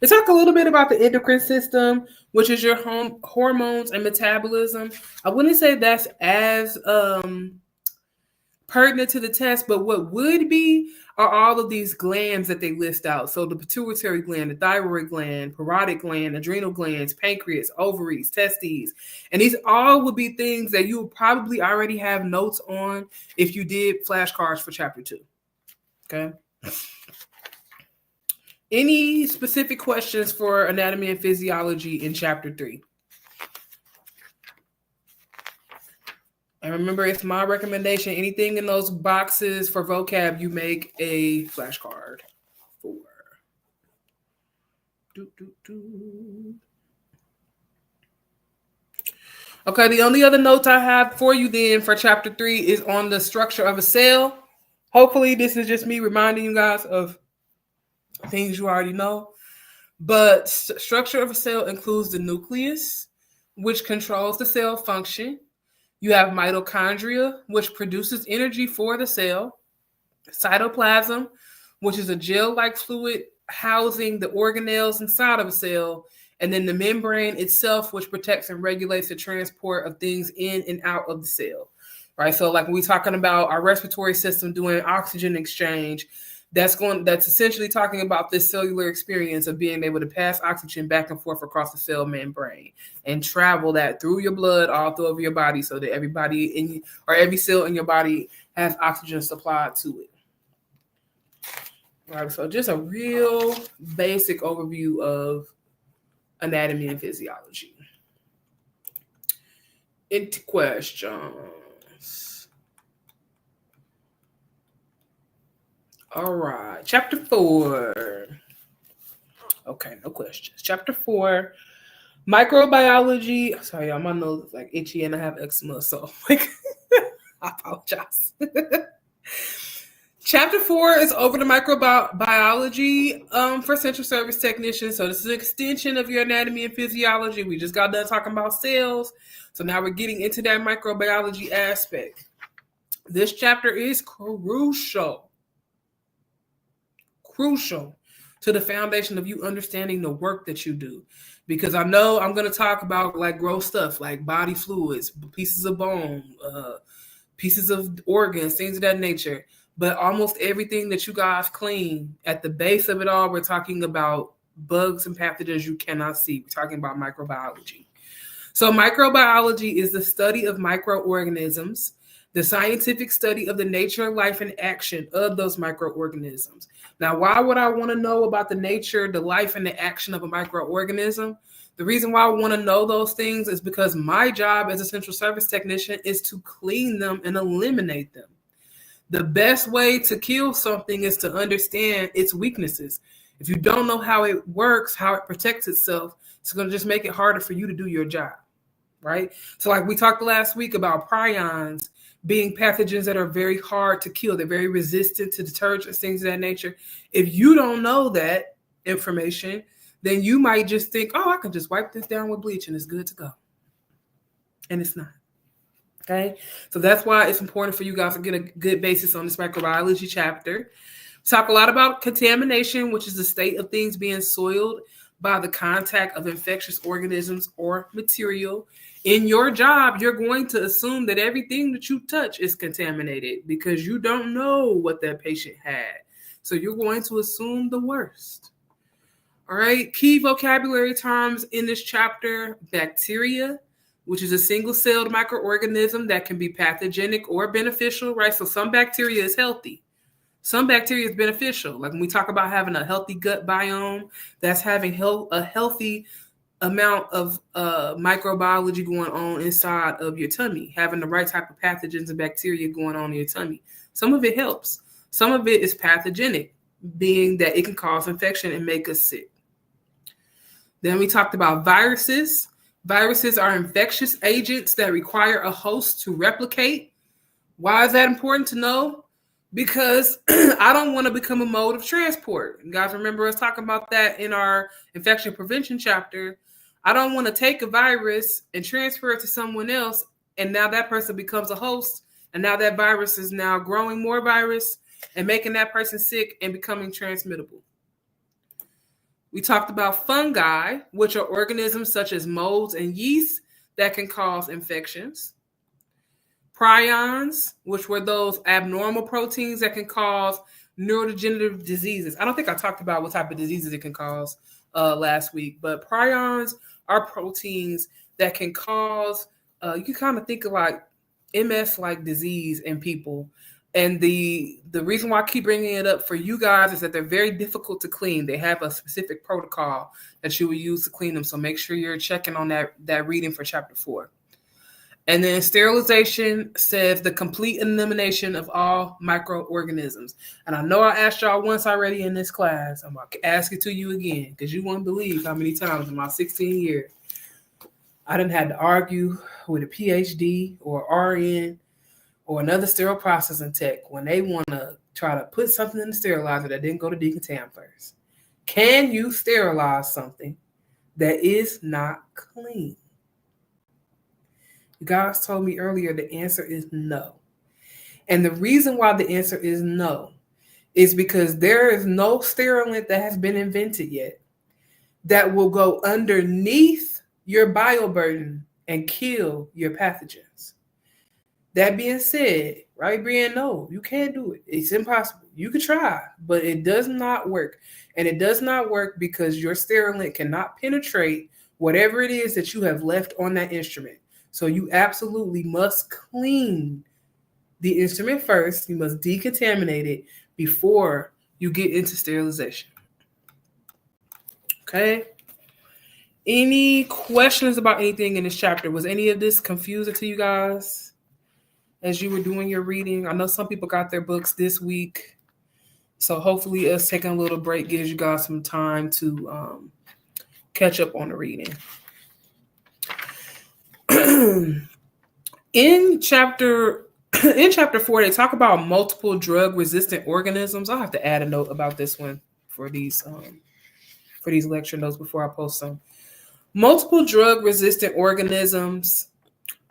Speaker 1: Let's talk a little bit about the endocrine system, which is your hormones and metabolism. I wouldn't say that's as pertinent to the test, but what would be are all of these glands that they list out. So the pituitary gland, the thyroid gland, parotid gland, adrenal glands, pancreas, ovaries, testes. And these all would be things that you would probably already have notes on if you did flashcards for chapter 2. Okay. Any specific questions for anatomy and physiology in chapter 3? And remember, it's my recommendation. Anything in those boxes for vocab, you make a flashcard for. Okay, the only other notes I have for you then for chapter 3 is on the structure of a cell. Hopefully, this is just me reminding you guys of things you already know. But structure of a cell includes the nucleus, which controls the cell function. You have mitochondria, which produces energy for the cell. Cytoplasm, which is a gel-like fluid housing the organelles inside of a cell. And then the membrane itself, which protects and regulates the transport of things in and out of the cell. Right? So like when we're talking about our respiratory system doing oxygen exchange, that's essentially talking about this cellular experience of being able to pass oxygen back and forth across the cell membrane and travel that through your blood all through your body so that every cell in your body has oxygen supplied to it. All right, so just a real basic overview of anatomy and physiology. Into questions. All right, chapter 4. Okay, no questions. Chapter 4, microbiology. Sorry, y'all, my nose is like itchy and I have eczema, so like I apologize. Chapter 4 is over the microbiology for central service technicians. So this is an extension of your anatomy and physiology. We just got done talking about cells. So now we're getting into that microbiology aspect. This chapter is crucial to the foundation of you understanding the work that you do. Because I know I'm going to talk about like gross stuff like body fluids, pieces of bone, pieces of organs, things of that nature. But almost everything that you guys clean, at the base of it all, we're talking about bugs and pathogens you cannot see. We're talking about microbiology. So microbiology is the study of microorganisms the scientific study of the nature, life, and action of those microorganisms. Now, why would I want to know about the nature, the life, and the action of a microorganism? The reason why I want to know those things is because my job as a central service technician is to clean them and eliminate them. The best way to kill something is to understand its weaknesses. If you don't know how it works, how it protects itself, it's going to just make it harder for you to do your job, right? So like we talked last week about prions being pathogens that are very hard to kill. They're very resistant to detergents, things of that nature. If you don't know that information, then you might just think, oh, I can just wipe this down with bleach and it's good to go. And it's not. Okay, so that's why it's important for you guys to get a good basis on this microbiology chapter. Talk a lot about contamination, which is the state of things being soiled by the contact of infectious organisms or material. In your job, you're going to assume that everything that you touch is contaminated because you don't know what that patient had. So you're going to assume the worst. All right, key vocabulary terms in this chapter: bacteria, which is a single-celled microorganism that can be pathogenic or beneficial, right? So some bacteria is healthy. Some bacteria is beneficial. Like when we talk about having a healthy gut biome, that's having a healthy amount of microbiology going on inside of your tummy, having the right type of pathogens and bacteria going on in your tummy. Some of it helps. Some of it is pathogenic, being that it can cause infection and make us sick. Then we talked about viruses. Viruses are infectious agents that require a host to replicate. Why is that important to know? Because I don't want to become a mode of transport. You guys remember us talking about that in our infection prevention chapter. I don't want to take a virus and transfer it to someone else, and now that person becomes a host, and now that virus is now growing more virus and making that person sick and becoming transmittable. We talked about fungi, which are organisms such as molds and yeast that can cause infections. Prions, which were those abnormal proteins that can cause neurodegenerative diseases. I don't think I talked about what type of diseases it can cause last week, but prions are proteins that can cause, you can kind of think of like MS-like disease in people. And the reason why I keep bringing it up for you guys is that they're very difficult to clean. They have a specific protocol that you will use to clean them. So make sure you're checking on that reading for chapter 4. And then sterilization says the complete elimination of all microorganisms. And I know I asked y'all once already in this class. I'm going to ask it to you again because you won't believe how many times in my 16 years I done had to argue with a PhD or RN or another sterile processing tech when they want to try to put something in the sterilizer that didn't go to decontam first. Can you sterilize something that is not clean? You guys told me earlier the answer is no. And the reason why the answer is no is because there is no sterilant that has been invented yet that will go underneath your bioburden and kill your pathogens. That being said, right, Brian? No, you can't do it. It's impossible. You could try, but it does not work. And it does not work because your sterilant cannot penetrate whatever it is that you have left on that instrument. So you absolutely must clean the instrument first. You must decontaminate it before you get into sterilization. Okay? Any questions about anything in this chapter? Was any of this confusing to you guys as you were doing your reading? I know some people got their books this week. So hopefully us taking a little break gives you guys some time to catch up on the reading. In chapter 4, they talk about multiple drug-resistant organisms. I'll have to add a note about this one for these lecture notes before I post them. Multiple drug-resistant organisms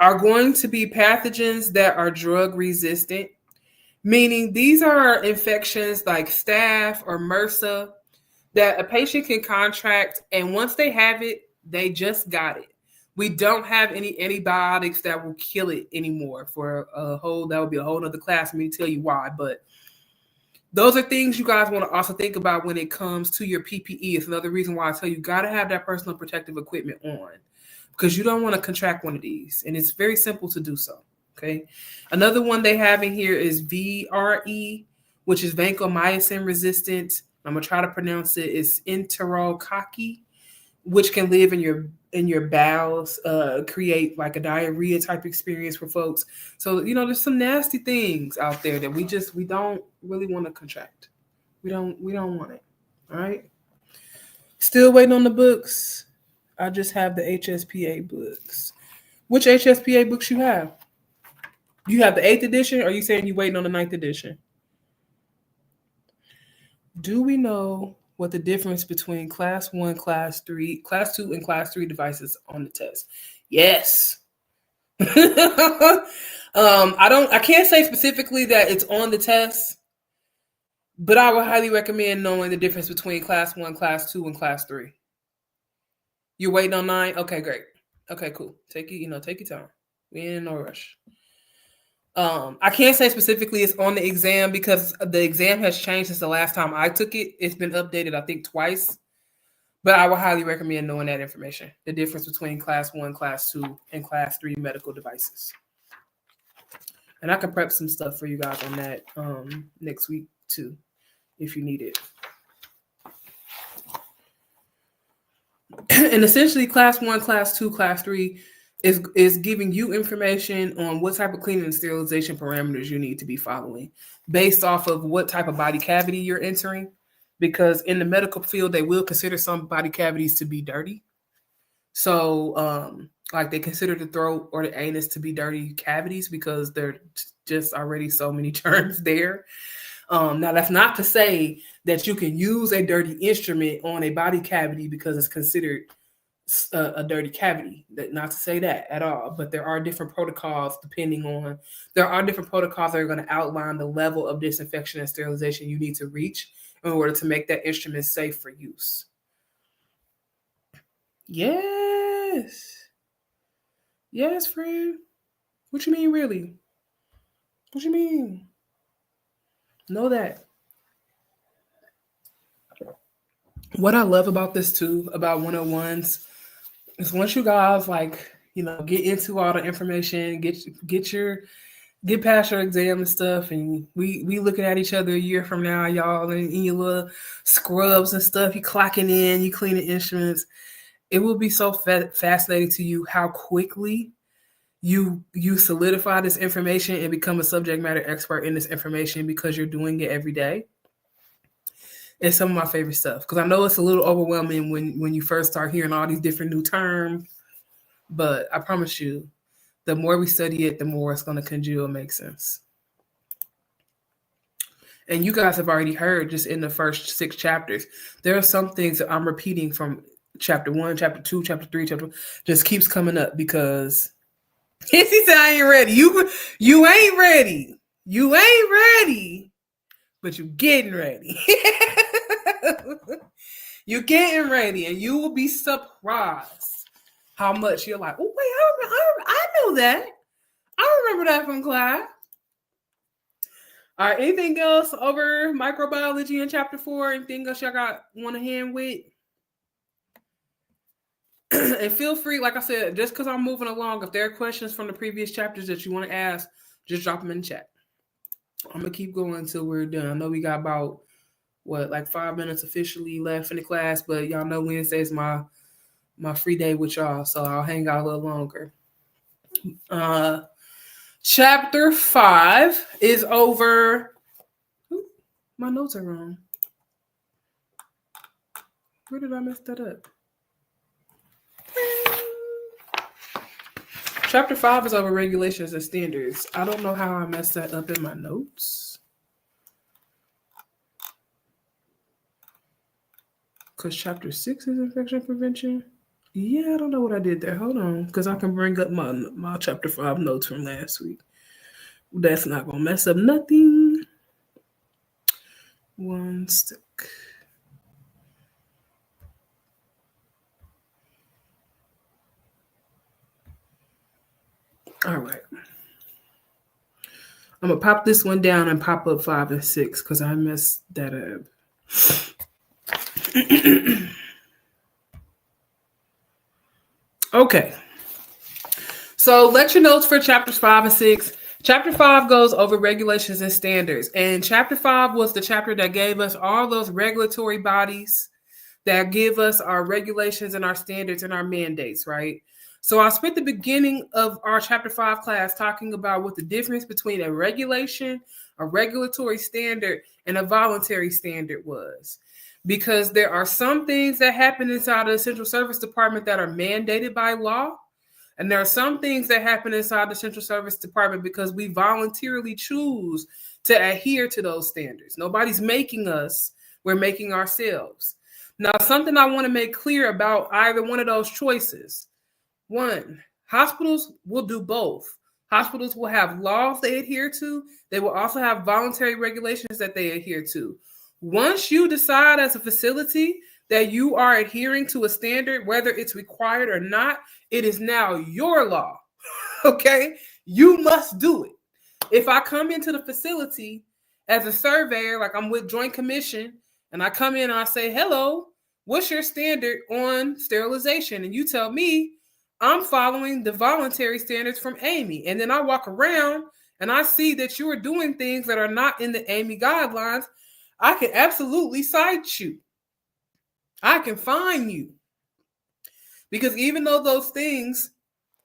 Speaker 1: are going to be pathogens that are drug-resistant, meaning these are infections like staph or MRSA that a patient can contract, and once they have it, they just got it. We don't have any antibiotics that will kill it anymore that would be a whole other class for me to tell you why. But those are things you guys want to also think about when it comes to your PPE. It's another reason why I tell you got to have that personal protective equipment on because you don't want to contract one of these. And it's very simple to do so. Okay. Another one they have in here is VRE, which is vancomycin resistant. I'm gonna try to pronounce it. It's enterococci, which can live in your bowels, create like a diarrhea type experience for folks. So there's some nasty things out there that we don't really want to contract. We don't want it. All right. Still waiting on the books. I just have the HSPA books. Which HSPA books you have? You have the 8th edition, or are you saying you're waiting on the 9th edition? Do we know what the difference between class 1, class 3, class 2, and class 3 devices on the test? Yes. I can't say specifically that it's on the test, but I would highly recommend knowing the difference between class 1, class 2, and class 3. You're waiting on 9? Okay, great. Okay, cool. Take your time. We ain't in no rush. I can't say specifically it's on the exam because the exam has changed since the last time I took it. It's been updated, I think, twice. But I would highly recommend knowing that information, the difference between class 1, class 2, and class 3 medical devices. And I can prep some stuff for you guys on that next week, too, if you need it. And essentially, class 1, class 2, class 3 is giving you information on what type of cleaning and sterilization parameters you need to be following based off of what type of body cavity you're entering. Because in the medical field, they will consider some body cavities to be dirty. So, like they consider the throat or the anus to be dirty cavities because there just already so many germs there. Now, that's not to say that you can use a dirty instrument on a body cavity because it's considered a dirty cavity. Not to say that at all, but there are different protocols there are different protocols that are going to outline the level of disinfection and sterilization you need to reach in order to make that instrument safe for use. Yes. Yes, friend. What you mean, really? What you mean? Know that. What I love about this too, about 101s, is once you guys get into all the information, get past your exam and stuff, and we looking at each other a year from now, y'all, and in your little scrubs and stuff, you clocking in, you cleaning instruments. It will be so fascinating to you how quickly you solidify this information and become a subject matter expert in this information because you're doing it every day. It's some of my favorite stuff because I know it's a little overwhelming when you first start hearing all these different new terms, but I promise you, the more we study it, the more it's going to congeal and make sense. And you guys have already heard just in the first 6 chapters, there are some things that I'm repeating from chapter 1, chapter 2, chapter 3, just keeps coming up because he said, I ain't ready. You ain't ready. You ain't ready, but you getting ready. You're getting ready, and you will be surprised how much you're like, oh, wait, I know that. I remember that from class. All right, anything else over microbiology in chapter 4? Anything else y'all got want to hand with? And feel free, like I said, just because I'm moving along, if there are questions from the previous chapters that you want to ask, just drop them in the chat. I'm going to keep going until we're done. I know we got about, 5 minutes officially left in the class, but y'all know Wednesday is my free day with y'all, so I'll hang out a little longer. Chapter 5 is over. Ooh, my notes are wrong. Where did I mess that up? Chapter 5 is over regulations and standards. I don't know how I messed that up in my notes. Because chapter 6 is infection prevention. Yeah, I don't know what I did there. Hold on, because I can bring up my chapter 5 notes from last week. That's not going to mess up nothing. One stick. All right. I'm going to pop this one down and pop up 5 and 6 because I messed that up. Okay. So lecture notes for chapters 5 and 6. Chapter 5 goes over regulations and standards. And chapter 5 was the chapter that gave us all those regulatory bodies that give us our regulations and our standards and our mandates, right? So I spent the beginning of our chapter 5 class talking about what the difference between a regulation, a regulatory standard, and a voluntary standard was. Because there are some things that happen inside of the Central Service Department that are mandated by law. And there are some things that happen inside the Central Service Department because we voluntarily choose to adhere to those standards. Nobody's making us, we're making ourselves. Now, something I want to make clear about either one of those choices. One, hospitals will do both. Hospitals will have laws they adhere to. They will also have voluntary regulations that they adhere to. Once you decide as a facility that you are adhering to a standard, whether it's required or not, it is now your law, okay? You must do it. If I come into the facility as a surveyor, like I'm with Joint Commission, and I come in and I say, hello, what's your standard on sterilization? And you tell me, I'm following the voluntary standards from Amy. And then I walk around and I see that you are doing things that are not in the Amy guidelines. I can absolutely cite you. I can fine you. Because even though those things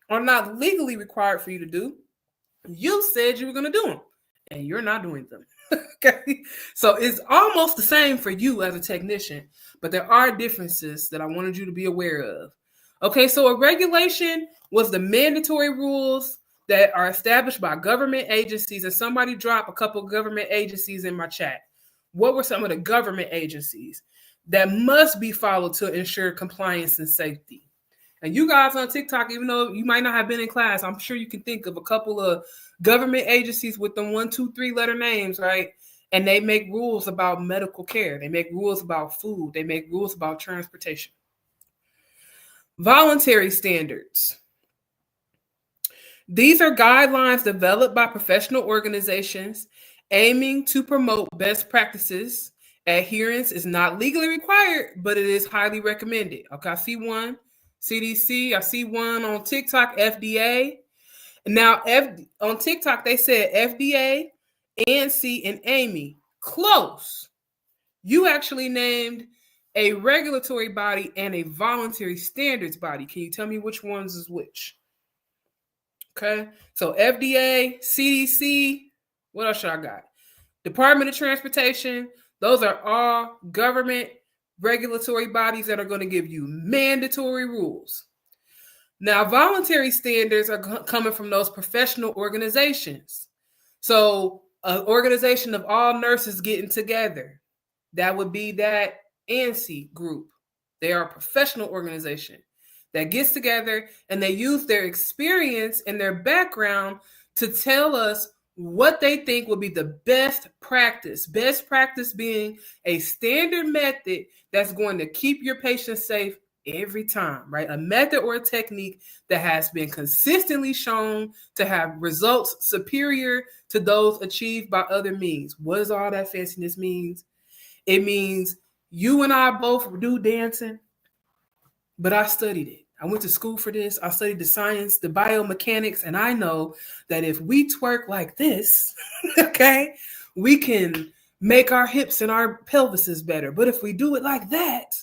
Speaker 1: are not legally required for you to do, you said you were going to do them, and you're not doing them. Okay? So it's almost the same for you as a technician, but there are differences that I wanted you to be aware of. Okay, so a regulation was the mandatory rules that are established by government agencies, and somebody dropped a couple of government agencies in my chat. What were some of the government agencies that must be followed to ensure compliance and safety? And you guys on TikTok, even though you might not have been in class, I'm sure you can think of a couple of government agencies with them 1, 2, 3 letter names, right? And they make rules about medical care. They make rules about food. They make rules about transportation. Voluntary standards. These are guidelines developed by professional organizations aiming to promote best practices. Adherence is not legally required, but it is highly recommended. Okay, I see one. CDC, I see one on TikTok, FDA. Now, on TikTok, they said FDA, ANC, and Amy. Close. You actually named a regulatory body and a voluntary standards body. Can you tell me which ones is which? Okay, so FDA, CDC, what else I got? Department of Transportation. Those are all government regulatory bodies that are going to give you mandatory rules. Now, voluntary standards are coming from those professional organizations. So an organization of all nurses getting together, that would be that ANSI group. They are a professional organization that gets together and they use their experience and their background to tell us what they think will be the best practice. Best practice being a standard method that's going to keep your patients safe every time, right? A method or a technique that has been consistently shown to have results superior to those achieved by other means. What does all that fanciness means? It means you and I both do dancing, but I studied it. I went to school for this. I studied the science, the biomechanics, and I know that if we twerk like this, okay, we can make our hips and our pelvises better. But if we do it like that,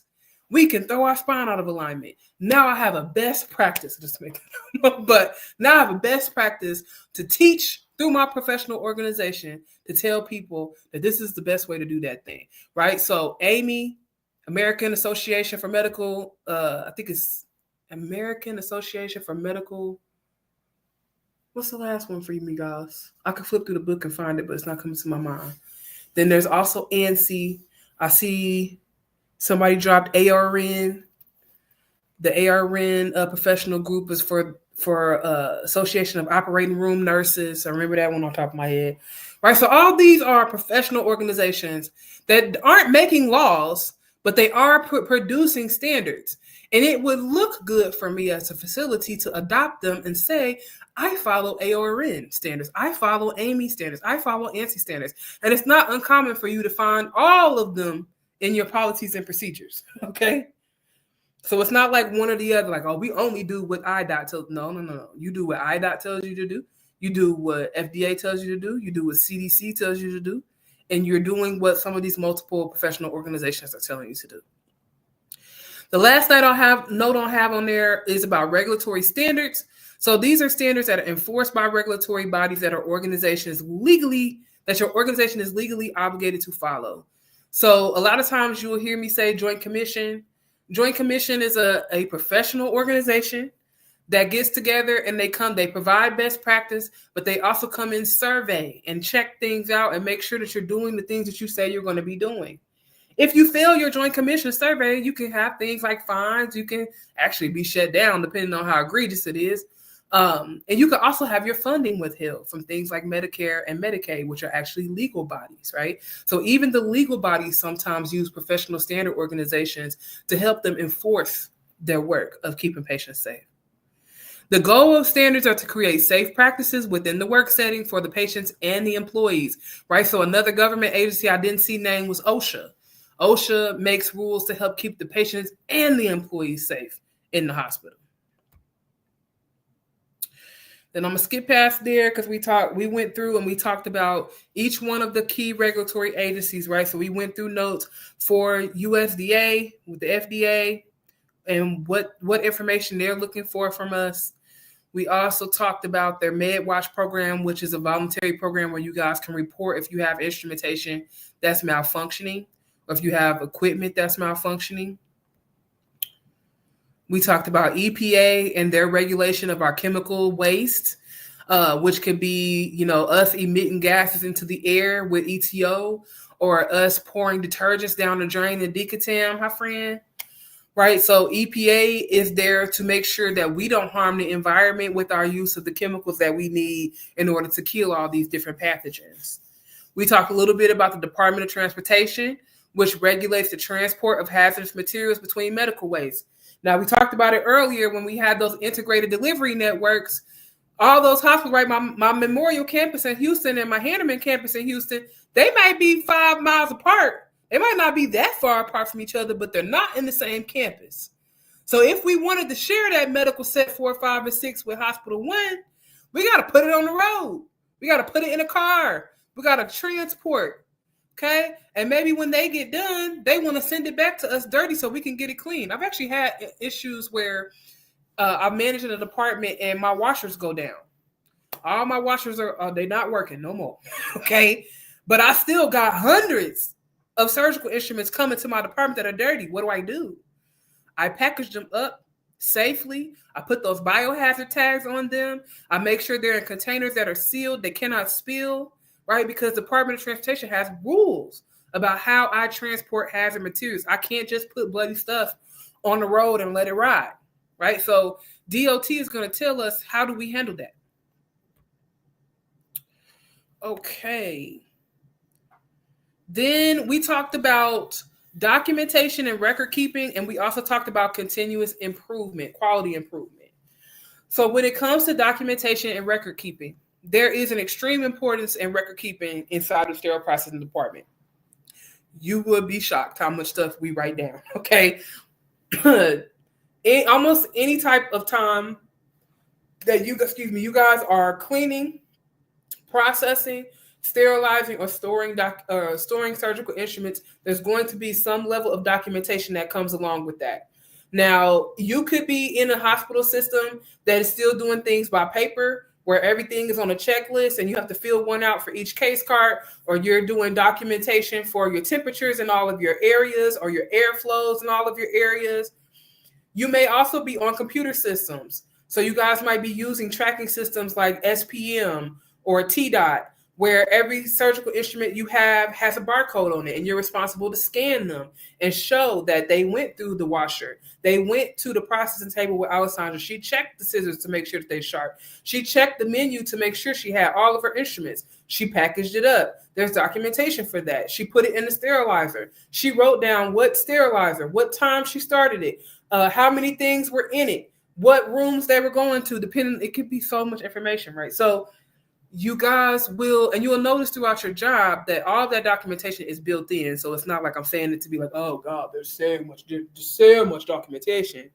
Speaker 1: we can throw our spine out of alignment. Now I have a best practice, just to make it, but now I have a best practice to teach through my professional organization to tell people that this is the best way to do that thing, right? So Amy, American Association for Medical, I think it's American Association for Medical. What's the last one for you guys? I could flip through the book and find it, but it's not coming to my mind. Then there's also ANSI. I see somebody dropped ARN. The ARN professional group is for Association of Operating Room Nurses. I remember that one on top of my head. Right. So all these are professional organizations that aren't making laws, but they are producing standards. And it would look good for me as a facility to adopt them and say, I follow ARN standards. I follow Amy standards. I follow ANSI standards. And it's not uncommon for you to find all of them in your policies and procedures. Okay. So it's not like one or the other, like, oh, we only do what IDOT tells. No. You do what IDOT tells you to do. You do what FDA tells you to do. You do what CDC tells you to do. And you're doing what some of these multiple professional organizations are telling you to do. The last note I'll have on there is about regulatory standards. So these are standards that are enforced by regulatory bodies that your organization is legally obligated to follow. So a lot of times you will hear me say Joint Commission. Joint Commission is a professional organization that gets together and they provide best practice, but they also come in, survey and check things out and make sure that you're doing the things that you say you're going to be doing. If you fail your Joint Commission survey, you can have things like fines. You can actually be shut down depending on how egregious it is. And you can also have your funding withheld from things like Medicare and Medicaid, which are actually legal bodies, right? So even the legal bodies sometimes use professional standard organizations to help them enforce their work of keeping patients safe. The goal of standards are to create safe practices within the work setting for the patients and the employees, right? So another government agency I didn't see named was OSHA. OSHA makes rules to help keep the patients and the employees safe in the hospital. Then I'm gonna skip past there because we went through and we talked about each one of the key regulatory agencies, right? So we went through notes for USDA with the FDA and what information they're looking for from us. We also talked about their MedWatch program, which is a voluntary program where you guys can report if you have instrumentation that's malfunctioning or if you have equipment that's malfunctioning. We talked about EPA and their regulation of our chemical waste, which could be, us emitting gases into the air with ETO or us pouring detergents down the drain in decontam, hi friend. Right, so EPA is there to make sure that we don't harm the environment with our use of the chemicals that we need in order to kill all these different pathogens. We talked a little bit about the Department of Transportation, which regulates the transport of hazardous materials between medical waste. Now, we talked about it earlier when we had those integrated delivery networks. All those hospitals, right, my Memorial campus in Houston and my Hanneman campus in Houston, they might be 5 miles apart. They might not be that far apart from each other, but they're not in the same campus. So if we wanted to share that medical set 4, 5, and 6 with Hospital 1, we got to put it on the road. We got to put it in a car. We got to transport, okay? And maybe when they get done, they want to send it back to us dirty so we can get it clean. I've actually had issues where I'm managing a department and my washers go down. All my washers they're not working no more, okay? But I still got hundreds of surgical instruments coming to my department that are dirty. What do? I package them up safely. I put those biohazard tags on them. I make sure they're in containers that are sealed. They cannot spill, right? Because the Department of Transportation has rules about how I transport hazard materials. I can't just put bloody stuff on the road and let it ride, right? So DOT is going to tell us, how do we handle that? Okay. Then we talked about documentation and record keeping, and we also talked about continuous improvement, quality improvement. So when it comes to documentation and record keeping, there is an extreme importance in record keeping inside the sterile processing department. You would be shocked how much stuff we write down, okay? In almost any type of time that you guys are cleaning, processing, sterilizing, or storing surgical instruments, there's going to be some level of documentation that comes along with that. Now, you could be in a hospital system that is still doing things by paper, where everything is on a checklist and you have to fill one out for each case card, or you're doing documentation for your temperatures in all of your areas or your airflows in all of your areas. You may also be on computer systems. So you guys might be using tracking systems like SPM or TDOT, where every surgical instrument you have has a barcode on it, and you're responsible to scan them and show that they went through the washer. They went to the processing table with Alessandra. She checked the scissors to make sure that they're sharp. She checked the menu to make sure she had all of her instruments. She packaged it up. There's documentation for that. She put it in the sterilizer. She wrote down what sterilizer, what time she started it, how many things were in it, what rooms they were going to, depending. It could be so much information, right? So you guys will, and you'll notice throughout your job that all of that documentation is built in. So it's not like I'm saying it to be like, oh God, there's so much documentation.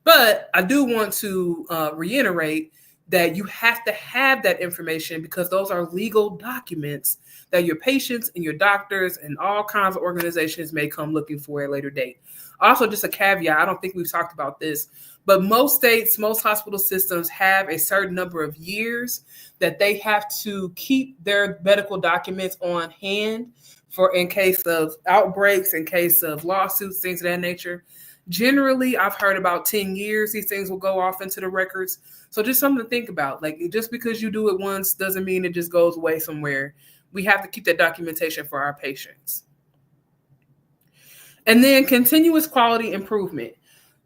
Speaker 1: But I do want to reiterate that you have to have that information because those are legal documents that your patients and your doctors and all kinds of organizations may come looking for at a later date. Also, just a caveat, I don't think we've talked about this, but most states, most hospital systems have a certain number of years that they have to keep their medical documents on hand for in case of outbreaks, in case of lawsuits, things of that nature. Generally, I've heard about 10 years, these things will go off into the records. So just something to think about. Like, just because you do it once doesn't mean it just goes away somewhere. We have to keep that documentation for our patients. And then continuous quality improvement.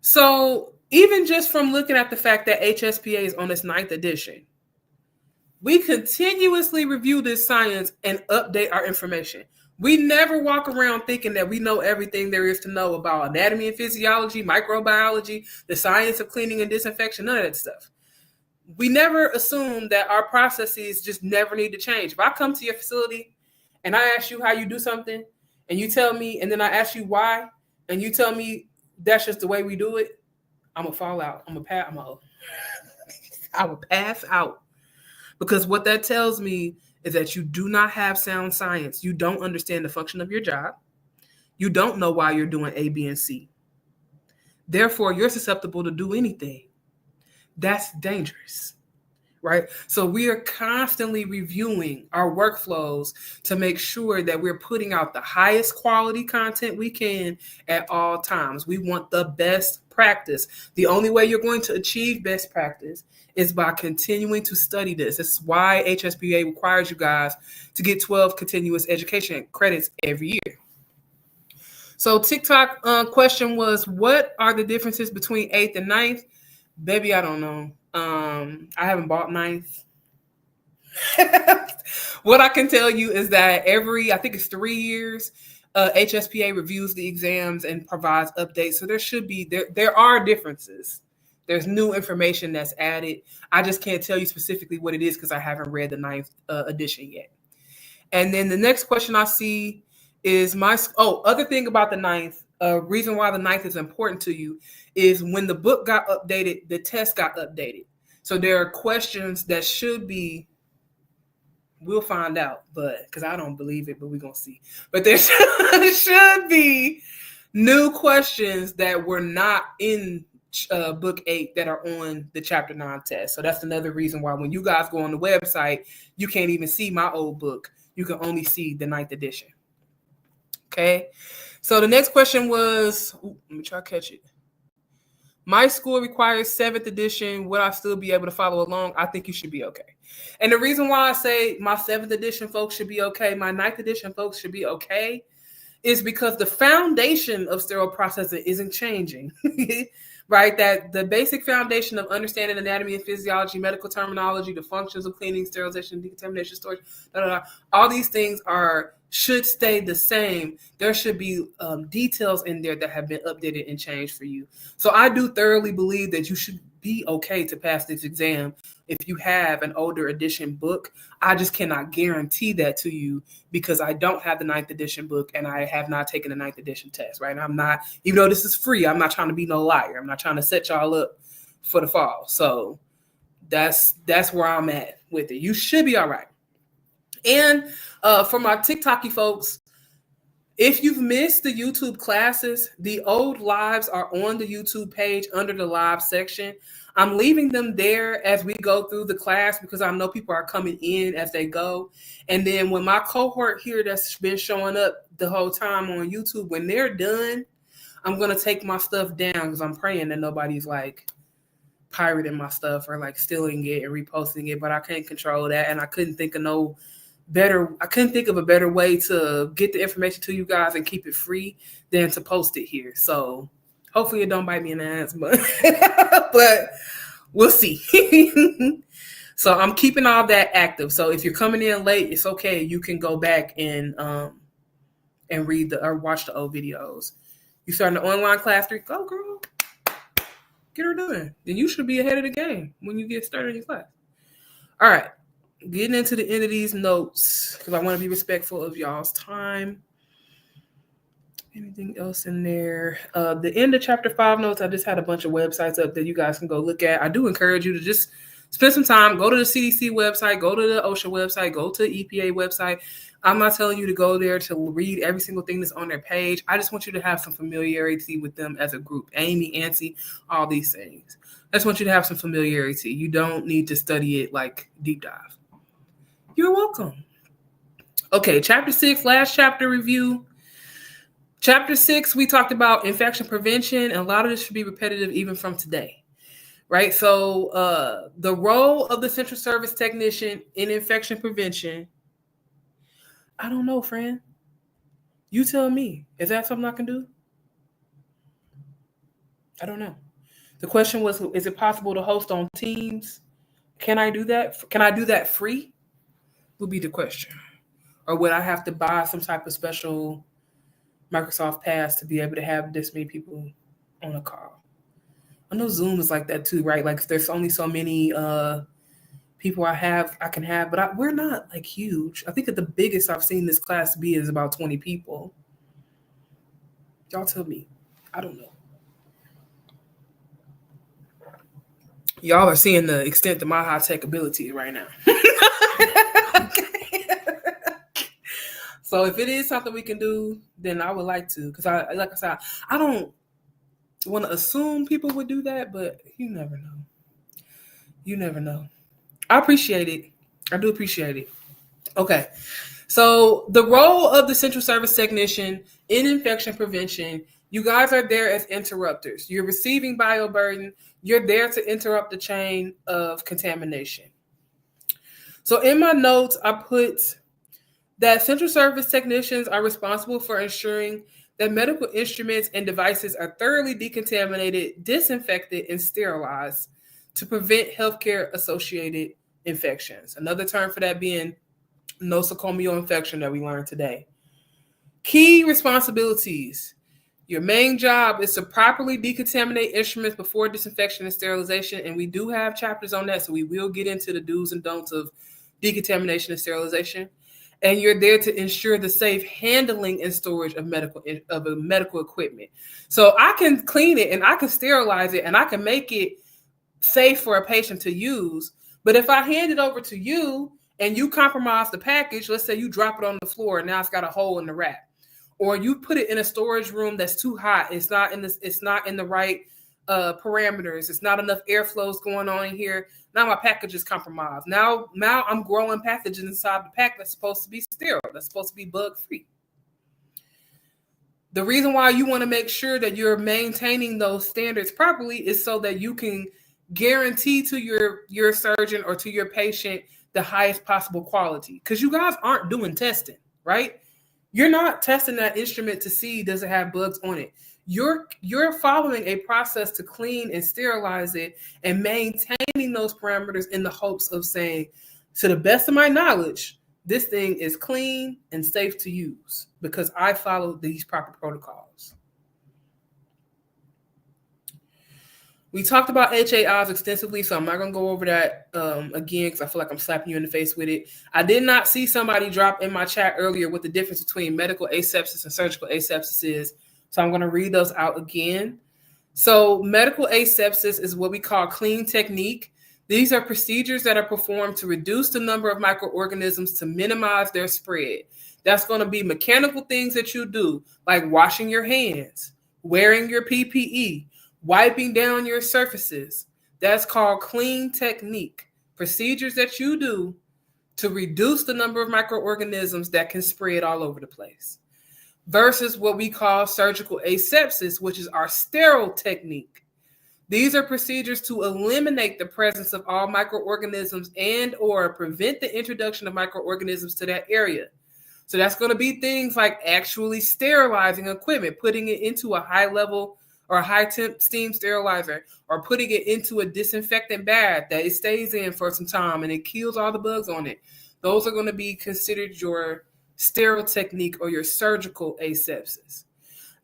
Speaker 1: So even just from looking at the fact that HSPA is on its 9th edition, we continuously review this science and update our information. We never walk around thinking that we know everything there is to know about anatomy and physiology, microbiology, the science of cleaning and disinfection, none of that stuff. We never assume that our processes just never need to change. If I come to your facility and I ask you how you do something and you tell me, and then I ask you why, and you tell me that's just the way we do it, I'm going to fall out. I will pass out. Because what that tells me is that you do not have sound science. You don't understand the function of your job. You don't know why you're doing A, B, and C. Therefore, you're susceptible to do anything. That's dangerous, right? So we are constantly reviewing our workflows to make sure that we're putting out the highest quality content we can at all times. We want the best practice. The only way you're going to achieve best practice is by continuing to study this. This is why HSPA requires you guys to get 12 continuous education credits every year. So TikTok question was, what are the differences between 8th and 9th? Baby, I don't know. I haven't bought 9th. What I can tell you is that I think it's 3 years, HSPA reviews the exams and provides updates. So there are differences. There's new information that's added. I just can't tell you specifically what it is because I haven't read the 9th edition yet. And then the next question I see is other thing about the 9th, reason why the 9th is important to you is when the book got updated, the test got updated. So there are questions that should be, we'll find out, but because I don't believe it, but we're going to see. But there should be new questions that were not in book 8 that are on the chapter 9 test. So that's another reason why when you guys go on the website, you can't even see my old book. You can only see the 9th edition. Okay. So the next question was, let me try to catch it. My school requires 7th edition. Would I still be able to follow along? I think you should be okay. And the reason why I say my 7th edition folks should be okay, my 9th edition folks should be okay, is because the foundation of sterile processing isn't changing, right? That the basic foundation of understanding anatomy and physiology, medical terminology, the functions of cleaning, sterilization, decontamination, storage, all these things should stay the same. There should be details in there that have been updated and changed for you. So I do thoroughly believe that you should be okay to pass this exam if you have an older edition book. I just cannot guarantee that to you because I don't have the 9th edition book and I have not taken the 9th edition test, right? I'm not, even though this is free, I'm not trying to be no liar. I'm not trying to set y'all up for the fall. So that's where I'm at with it. You should be all right. And for my TikToky folks, if you've missed the YouTube classes, the old lives are on the YouTube page under the live section. I'm leaving them there as we go through the class because I know people are coming in as they go. And then when my cohort here that's been showing up the whole time on YouTube, when they're done, I'm going to take my stuff down because I'm praying that nobody's like pirating my stuff or like stealing it and reposting it, but I can't control that. And I couldn't think of a better way to get the information to you guys and keep it free than to post it here. So hopefully it don't bite me in the ass, but we'll see. So I'm keeping all that active. So if you're coming in late, it's okay. You can go back and read or watch the old videos. You starting the online class 3, go girl. Get her done. Then you should be ahead of the game when you get started in your class. All right. getting into the end of these notes because I want to be respectful of y'all's time. Anything else in there? The end of chapter 5 notes, I just had a bunch of websites up that you guys can go look at. I do encourage you to just spend some time, go to the CDC website, go to the OSHA website, go to the EPA website. I'm not telling you to go there to read every single thing that's on their page. I just want you to have some familiarity with them as a group. Amy, Ancy, all these things. I just want you to have some familiarity. You don't need to study it like deep dive. You're welcome. Okay, chapter 6, last chapter review. Chapter 6, we talked about infection prevention, and a lot of this should be repetitive even from today, right? So the role of the central service technician in infection prevention, I don't know, friend. You tell me. Is that something I can do? I don't know. The question was, is it possible to host on Teams? Can I do that? Can I do that free? Would be the question. Or would I have to buy some type of special Microsoft Pass to be able to have this many people on a call? I know Zoom is like that too, right? Like there's only so many people I can have, but we're not like huge. I think that the biggest I've seen this class be is about 20 people. Y'all tell me. I don't know. Y'all are seeing the extent of my high-tech ability right now. So if it is something we can do, then I would like to. Because like I said, I don't want to assume people would do that, but you never know. You never know. I appreciate it. I do appreciate it. Okay. So the role of the central service technician in infection prevention, you guys are there as interrupters. You're receiving bioburden. You're there to interrupt the chain of contamination. So in my notes, I put that central service technicians are responsible for ensuring that medical instruments and devices are thoroughly decontaminated, disinfected, and sterilized to prevent healthcare-associated infections. Another term for that being nosocomial infection that we learned today. Key responsibilities. Your main job is to properly decontaminate instruments before disinfection and sterilization, and we do have chapters on that, so we will get into the do's and don'ts of decontamination and sterilization. And you're there to ensure the safe handling and storage of medical equipment. So I can clean it and I can sterilize it and I can make it safe for a patient to use. But if I hand it over to you and you compromise the package, let's say you drop it on the floor and now it's got a hole in the wrap, or you put it in a storage room that's too hot, it's not in the right parameters, it's not enough airflows going on in here. Now my package is compromised. Now I'm growing pathogens inside the pack that's supposed to be sterile, that's supposed to be bug-free. The reason why you want to make sure that you're maintaining those standards properly is so that you can guarantee to your surgeon or to your patient the highest possible quality. Because you guys aren't doing testing, right? You're not testing that instrument to see does it have bugs on it. You're following a process to clean and sterilize it and maintaining those parameters in the hopes of saying, to the best of my knowledge, this thing is clean and safe to use because I follow these proper protocols. We talked about HAIs extensively, so I'm not going to go over that again because I feel like I'm slapping you in the face with it. I did not see somebody drop in my chat earlier what the difference between medical asepsis and surgical asepsis is. So I'm going to read those out again. So medical asepsis is what we call clean technique. These are procedures that are performed to reduce the number of microorganisms to minimize their spread. That's going to be mechanical things that you do, like washing your hands, wearing your PPE, wiping down your surfaces. That's called clean technique. Procedures that you do to reduce the number of microorganisms that can spread all over the place. Versus what we call surgical asepsis, which is our sterile technique. These are procedures to eliminate the presence of all microorganisms and or prevent the introduction of microorganisms to that area. So that's going to be things like actually sterilizing equipment, putting it into a high level or a high temp steam sterilizer, or putting it into a disinfectant bath that it stays in for some time and it kills all the bugs on it. Those are going to be considered your sterile technique or your surgical asepsis.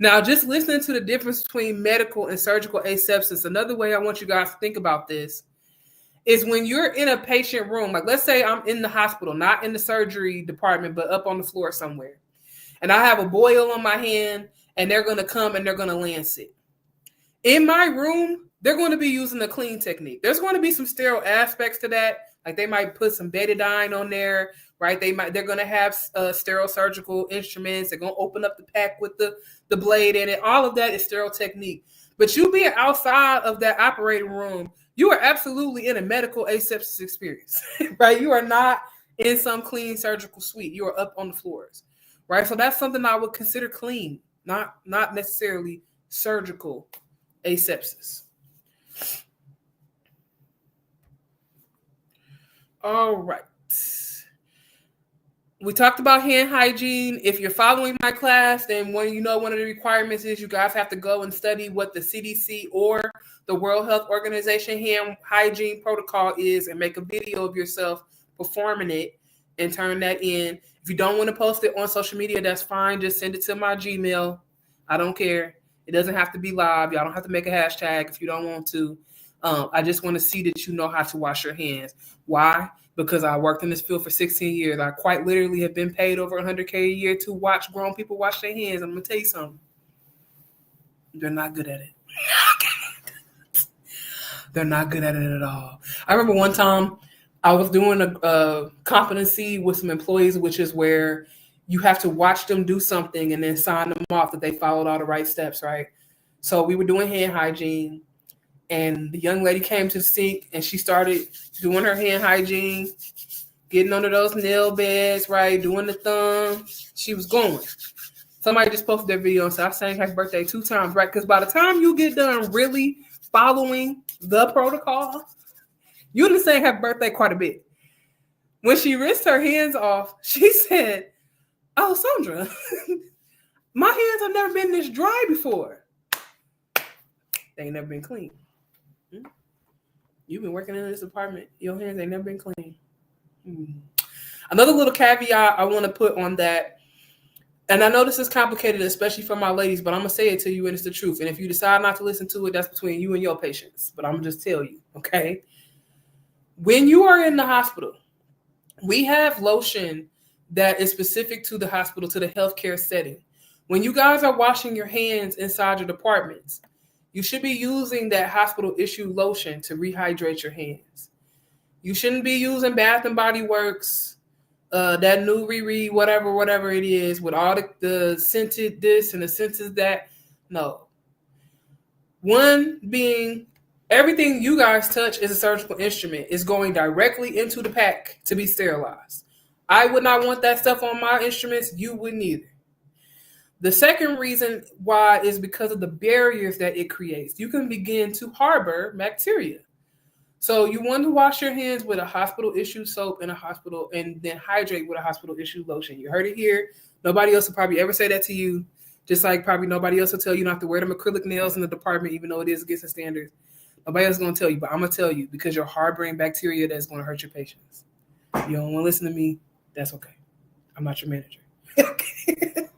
Speaker 1: Now, just listening to the difference between medical and surgical asepsis, another way I want you guys to think about this is when you're in a patient room. Like, let's say I'm in the hospital, not in the surgery department, but up on the floor somewhere. And I have a boil on my hand, and they're going to come and they're going to lance it. In my room, they're going to be using the clean technique. There's going to be some sterile aspects to that. Like they might put some betadine on there, right? They're going to have sterile surgical instruments. They're going to open up the pack with the blade in it. All of that is sterile technique. But you being outside of that operating room, you are absolutely in a medical asepsis experience, right? You are not in some clean surgical suite. You are up on the floors, right? So that's something I would consider clean, not necessarily surgical asepsis. All right. We talked about hand hygiene. If you're following my class, then one of the requirements is you guys have to go and study what the CDC or the World Health Organization hand hygiene protocol is and make a video of yourself performing it and turn that in. If you don't want to post it on social media, that's fine. Just send it to my Gmail. I don't care. It doesn't have to be live. Y'all don't have to make a hashtag if you don't want to. I just want to see that you know how to wash your hands. Why? Because I worked in this field for 16 years. I quite literally have been paid over $100K a year to watch grown people wash their hands. I'm going to tell you something. They're not good at it. They're not good at it at all. I remember one time I was doing a competency with some employees, which is where you have to watch them do something and then sign them off that they followed all the right steps, right? So we were doing hand hygiene. And the young lady came to the sink and she started doing her hand hygiene, getting under those nail beds, right? Doing the thumb. She was going. Somebody just posted their video and said, I sang happy birthday 2 times, right? Because by the time you get done really following the protocol, you done sang happy birthday quite a bit. When she rinsed her hands off, she said, oh, Sandra, my hands have never been this dry before. They ain't never been clean. You've been working in this apartment. Your hands ain't never been clean. Another little caveat I want to put on that, and I know this is complicated, especially for my ladies, but I'm going to say it to you and it's the truth. And if you decide not to listen to it, that's between you and your patients. But I'm going to just tell you, okay? When you are in the hospital, we have lotion that is specific to the hospital, to the healthcare setting. When you guys are washing your hands inside your departments, you should be using that hospital issue lotion to rehydrate your hands. You shouldn't be using Bath and Body Works, that new Riri, whatever it is, with all the scented this and the scented that. No. One being, everything you guys touch is a surgical instrument. It's going directly into the pack to be sterilized. I would not want that stuff on my instruments. You wouldn't either. The second reason why is because of the barriers that it creates. You can begin to harbor bacteria. So you want to wash your hands with a hospital-issued soap and then hydrate with a hospital-issued lotion. You heard it here. Nobody else will probably ever say that to you, just like probably nobody else will tell you not to wear them acrylic nails in the department, even though it is against the standards. Nobody else is going to tell you, but I'm going to tell you because you're harboring bacteria that's going to hurt your patients. You don't want to listen to me? That's okay. I'm not your manager. Okay.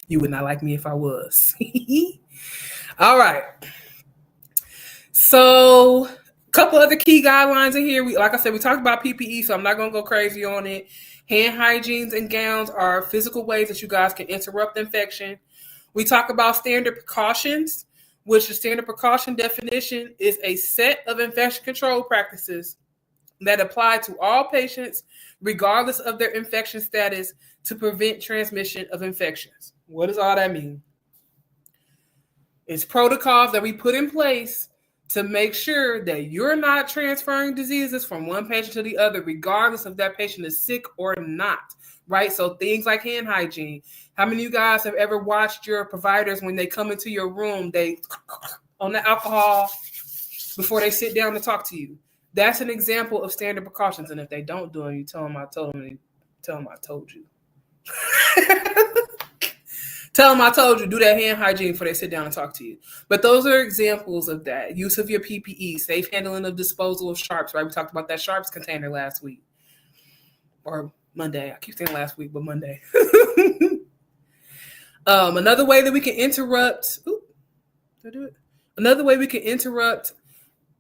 Speaker 1: You would not like me if I was. All right. So a couple other key guidelines in here. Like I said, we talked about PPE, so I'm not going to go crazy on it. Hand hygienes and gowns are physical ways that you guys can interrupt infection. We talk about standard precautions, which the standard precaution definition is a set of infection control practices that apply to all patients, regardless of their infection status, to prevent transmission of infections. What does all that mean? It's protocols that we put in place to make sure that you're not transferring diseases from one patient to the other, regardless if that patient is sick or not, right? So things like hand hygiene. How many of you guys have ever watched your providers when they come into your room, they on the alcohol before they sit down to talk to you? That's an example of standard precautions. And if they don't do them, you tell them I told you. Tell them I told you, do that hand hygiene before they sit down and talk to you. But those are examples of that. Use of your PPE, safe handling of disposal of sharps, right? We talked about that sharps container last week. Or Monday. I keep saying last week, but Monday. Another way that we can interrupt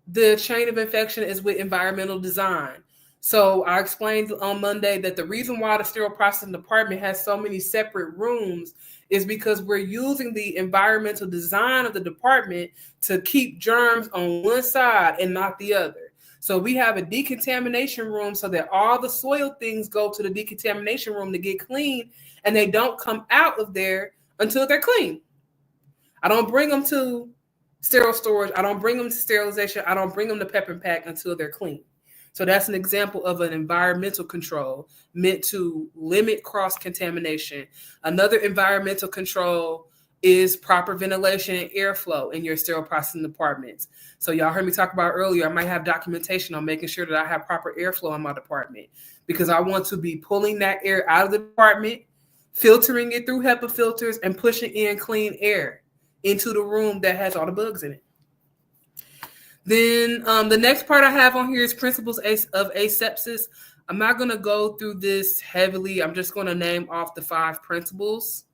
Speaker 1: the chain of infection is with environmental design. So I explained on Monday that the reason why the sterile processing department has so many separate rooms is because we're using the environmental design of the department to keep germs on one side and not the other. So we have a decontamination room so that all the soil things go to the decontamination room to get clean, and they don't come out of there until they're clean. I don't bring them to sterile storage. I don't bring them to sterilization. I don't bring them to pep and pack until they're clean. So that's an example of an environmental control meant to limit cross-contamination. Another environmental control is proper ventilation and airflow in your sterile processing departments. So y'all heard me talk about earlier, I might have documentation on making sure that I have proper airflow in my department, because I want to be pulling that air out of the department, filtering it through HEPA filters, and pushing in clean air into the room that has all the bugs in it. Then the next part I have on here is principles of asepsis. I'm not going to go through this heavily. I'm just going to name off the 5 principles.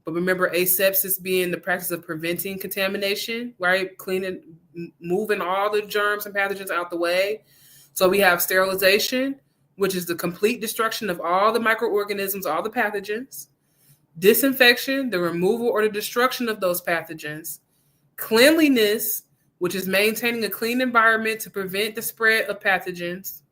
Speaker 1: But remember, asepsis being the practice of preventing contamination, right? Cleaning, moving all the germs and pathogens out the way. So we have sterilization, which is the complete destruction of all the microorganisms, all the pathogens. Disinfection, the removal or the destruction of those pathogens. Cleanliness, which is maintaining a clean environment to prevent the spread of pathogens.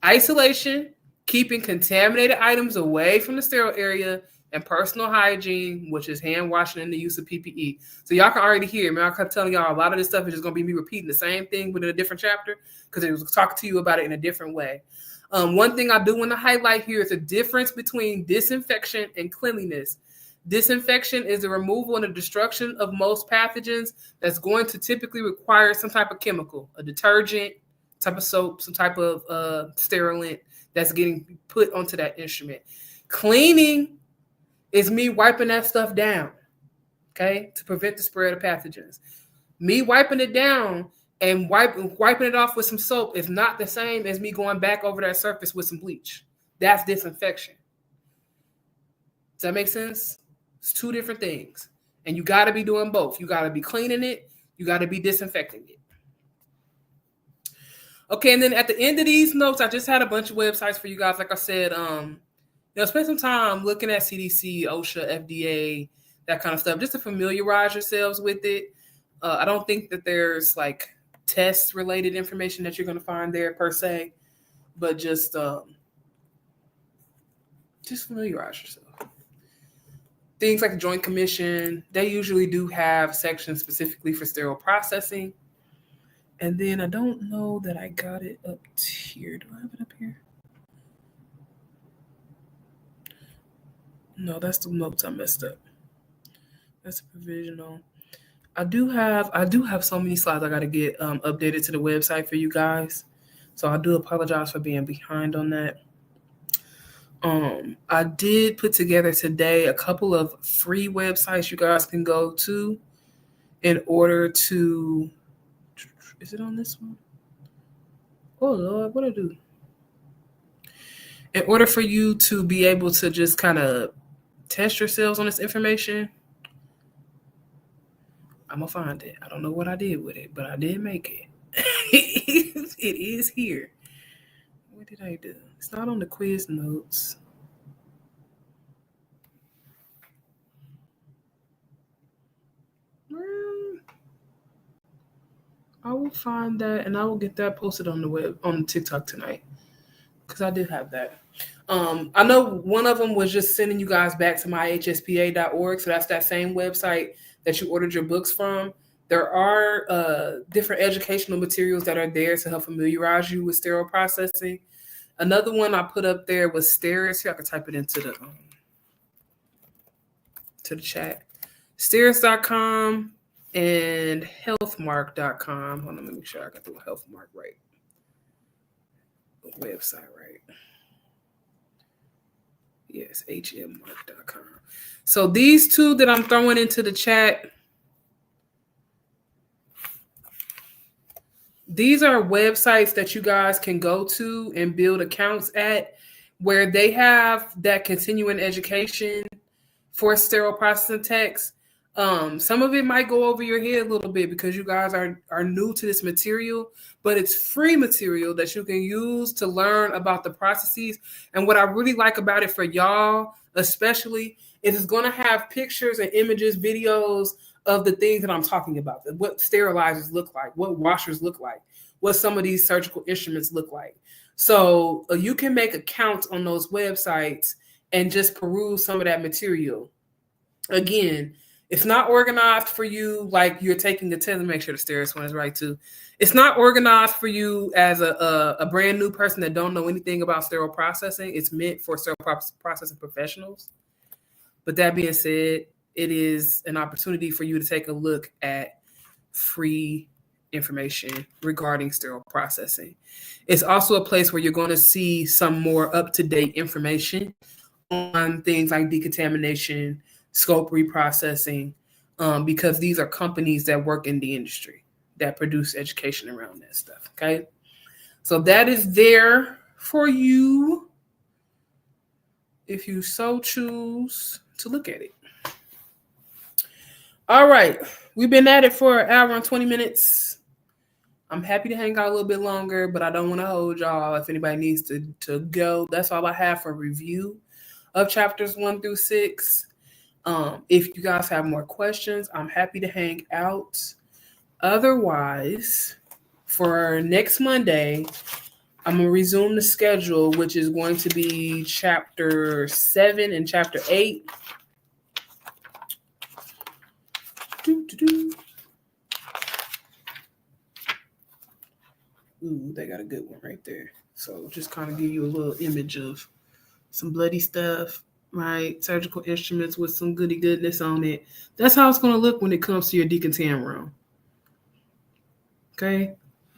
Speaker 1: Isolation, keeping contaminated items away from the sterile area. And personal hygiene, which is hand washing and the use of PPE. So y'all can already hear me. I kept telling y'all a lot of this stuff is just going to be me repeating the same thing, but in a different chapter, because it was talking to you about it in a different way. One thing I do want to highlight here is the difference between disinfection and cleanliness. Disinfection is the removal and the destruction of most pathogens that's going to typically require some type of chemical, a detergent, type of soap, some type of sterilant that's getting put onto that instrument. Cleaning is me wiping that stuff down, okay, to prevent the spread of pathogens. Me wiping it down and wiping it off with some soap is not the same as me going back over that surface with some bleach. That's disinfection. Does that make sense? It's 2 different things. And you got to be doing both. You got to be cleaning it. You got to be disinfecting it. Okay, and then at the end of these notes, I just had a bunch of websites for you guys. Like I said, spend some time looking at CDC, OSHA, FDA, that kind of stuff, just to familiarize yourselves with it. I don't think that there's like test-related information that you're going to find there per se, but just familiarize yourself. Things like the Joint Commission, they usually do have sections specifically for sterile processing. And then I don't know that I got it up here. Do I have it up here? No, that's the notes I messed up. That's a provisional. I do have so many slides I got to get updated to the website for you guys. So I do apologize for being behind on that. I did put together today a couple of free websites you guys can go to in order to, is it on this one? Oh Lord, what do I do? In order for you to be able to just kind of test yourselves on this information, I'm going to find it. I don't know what I did with it, but I did make it. It is here. What did I do? It's not on the quiz notes. I will find that and I will get that posted on the web, on TikTok tonight, because I did have that. I know one of them was just sending you guys back to my HSPA.org. So that's that same website that you ordered your books from. There are different educational materials that are there to help familiarize you with sterile processing. Another one I put up there was Steris. Here, I can type it into the chat. Steris.com and healthmark.com. Hold on, let me make sure I got the healthmark right. The website right. Yes, hmmark.com. So these 2 that I'm throwing into the chat, these are websites that you guys can go to and build accounts at, where they have that continuing education for sterile processing techs. Some of it might go over your head a little bit because you guys are new to this material, but it's free material that you can use to learn about the processes. And what I really like about it for y'all, especially, is it's going to have pictures and images, videos of the things that I'm talking about, what sterilizers look like, what washers look like, what some of these surgical instruments look like. So you can make accounts on those websites and just peruse some of that material. Again, it's not organized for you like you're taking the test. Make sure the sterilist one is right too. It's not organized for you as a brand new person that don't know anything about sterile processing. It's meant for sterile processing professionals. But that being said, it is an opportunity for you to take a look at free information regarding sterile processing. It's also a place where you're going to see some more up-to-date information on things like decontamination, scope reprocessing, because these are companies that work in the industry that produce education around that stuff. Okay. So that is there for you if you so choose to look at it. All right. We've been at it for an hour and 20 minutes. I'm happy to hang out a little bit longer, but I don't want to hold y'all. If anybody needs to go, that's all I have for review of chapters 1 through 6. If you guys have more questions, I'm happy to hang out. Otherwise, for next Monday, I'm going to resume the schedule, which is going to be chapter 7 and chapter 8. Ooh, they got a good one right there. So just kind of give you a little image of some bloody stuff, right? Surgical instruments with some goody goodness on it. That's how it's going to look when it comes to your decontam room. Okay?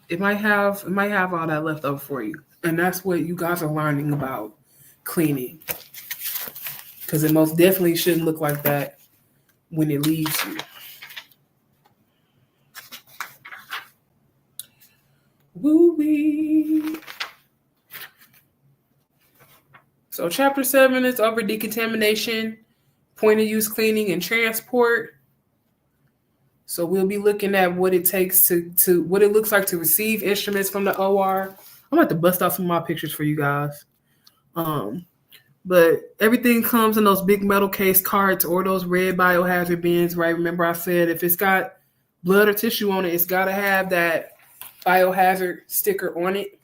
Speaker 1: It might have all that left over for you. And that's what you guys are learning about cleaning. Because it most definitely shouldn't look like that when it leaves you. Woo-wee. So chapter 7 is over decontamination, point of use cleaning, and transport. So we'll be looking at what it takes to what it looks like to receive instruments from the OR. I'm going to have to bust out some of my pictures for you guys. But everything comes in those big metal case carts or those red biohazard bins, right? Remember I said if it's got blood or tissue on it, it's got to have that biohazard sticker on it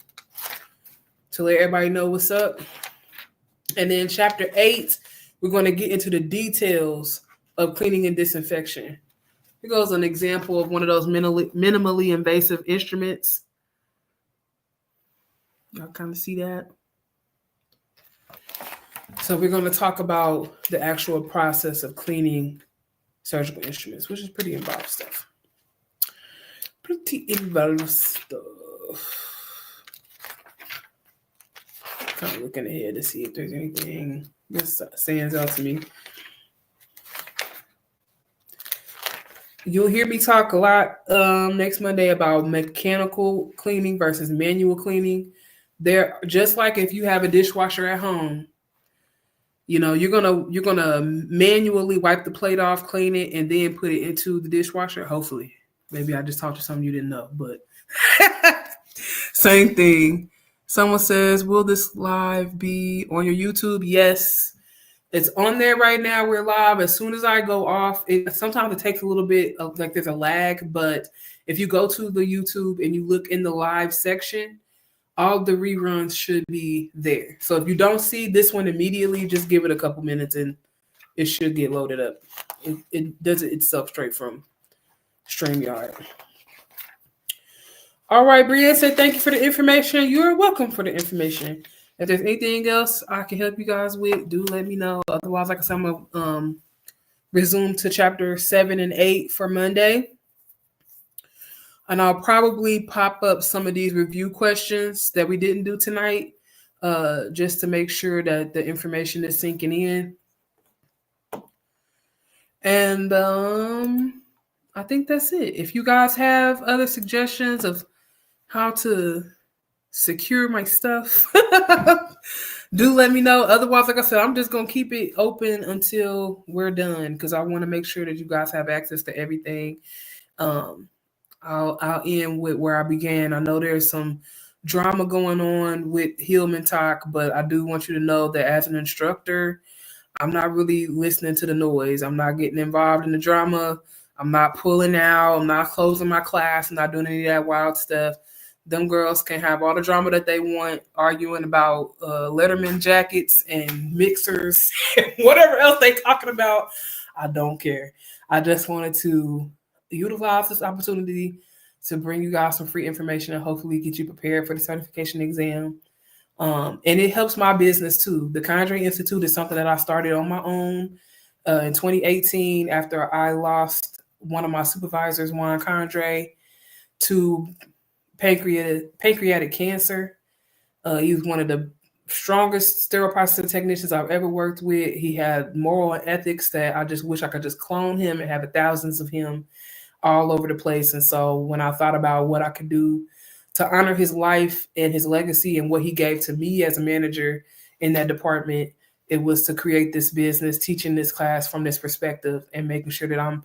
Speaker 1: to let everybody know what's up. And then chapter 8, we're going to get into the details of cleaning and disinfection. Here goes an example of one of those minimally invasive instruments. Y'all kind of see that? So we're going to talk about the actual process of cleaning surgical instruments, which is pretty involved stuff. Kind of looking ahead to see if there's anything that stands out to me. You'll hear me talk a lot next Monday about mechanical cleaning versus manual cleaning. They're just like if you have a dishwasher at home, you know, you're gonna manually wipe the plate off, clean it, and then put it into the dishwasher. Hopefully, maybe I just talked to something you didn't know, but same thing. Someone says, "Will this live be on your YouTube?" Yes. It's on there right now. We're live. As soon as I go off, sometimes it takes a little bit of like there's a lag, but if you go to the YouTube and you look in the live section, all the reruns should be there. So if you don't see this one immediately, just give it a couple minutes and it should get loaded up. It does it itself straight from StreamYard. All right, Brienne said, thank you for the information. You're welcome for the information. If there's anything else I can help you guys with, do let me know. Otherwise, like I said, I'm going to resume to chapter 7 and 8 for Monday. And I'll probably pop up some of these review questions that we didn't do tonight, just to make sure that the information is sinking in. And I think that's it. If you guys have other suggestions of how to secure my stuff, do let me know. Otherwise, like I said, I'm just gonna keep it open until we're done because I want to make sure that you guys have access to everything. Um, I'll end with where I began. I know there's some drama going on with Hillman Talk, but I do want you to know that as an instructor, I'm not really listening to the noise. I'm not getting involved in the drama. I'm not pulling out. I'm not closing my class. I'm not doing any of that wild stuff. Them girls can have all the drama that they want, arguing about Letterman jackets and mixers, whatever else they talking about. I don't care. I just wanted to utilize this opportunity to bring you guys some free information and hopefully get you prepared for the certification exam. And it helps my business too. The Candray Institute is something that I started on my own in 2018 after I lost one of my supervisors, Juan Candray, to pancreatic cancer. He was one of the strongest sterile processing technicians I've ever worked with. He had moral and ethics that I just wish I could just clone him and have thousands of him all over the place. And so when I thought about what I could do to honor his life and his legacy and what he gave to me as a manager in that department, it was to create this business, teaching this class from this perspective and making sure that I'm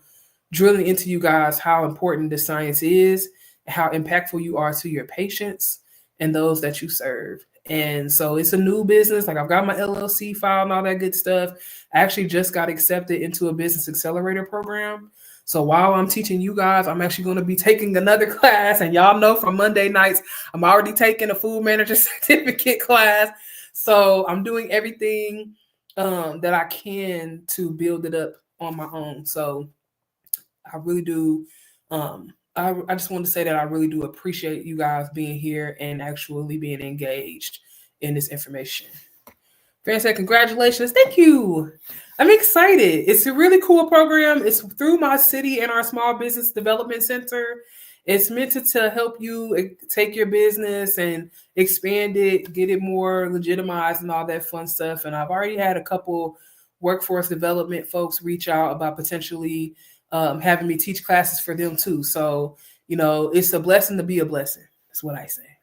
Speaker 1: drilling into you guys how important this science is, how impactful you are to your patients and those that you serve. And so it's a new business. Like I've got my LLC filed and all that good stuff. I actually just got accepted into a business accelerator program. So while I'm teaching you guys, I'm actually going to be taking another class. And y'all know from Monday nights, I'm already taking a food manager certificate class. So I'm doing everything that I can to build it up on my own. So I really do. I just want to say that I really do appreciate you guys being here and actually being engaged in this information. Fran said, congratulations. Thank you. I'm excited. It's a really cool program. It's through my city and our small business development center. It's meant to help you take your business and expand it, get it more legitimized and all that fun stuff. And I've already had a couple workforce development folks reach out about potentially having me teach classes for them too. So, it's a blessing to be a blessing. That's what I say.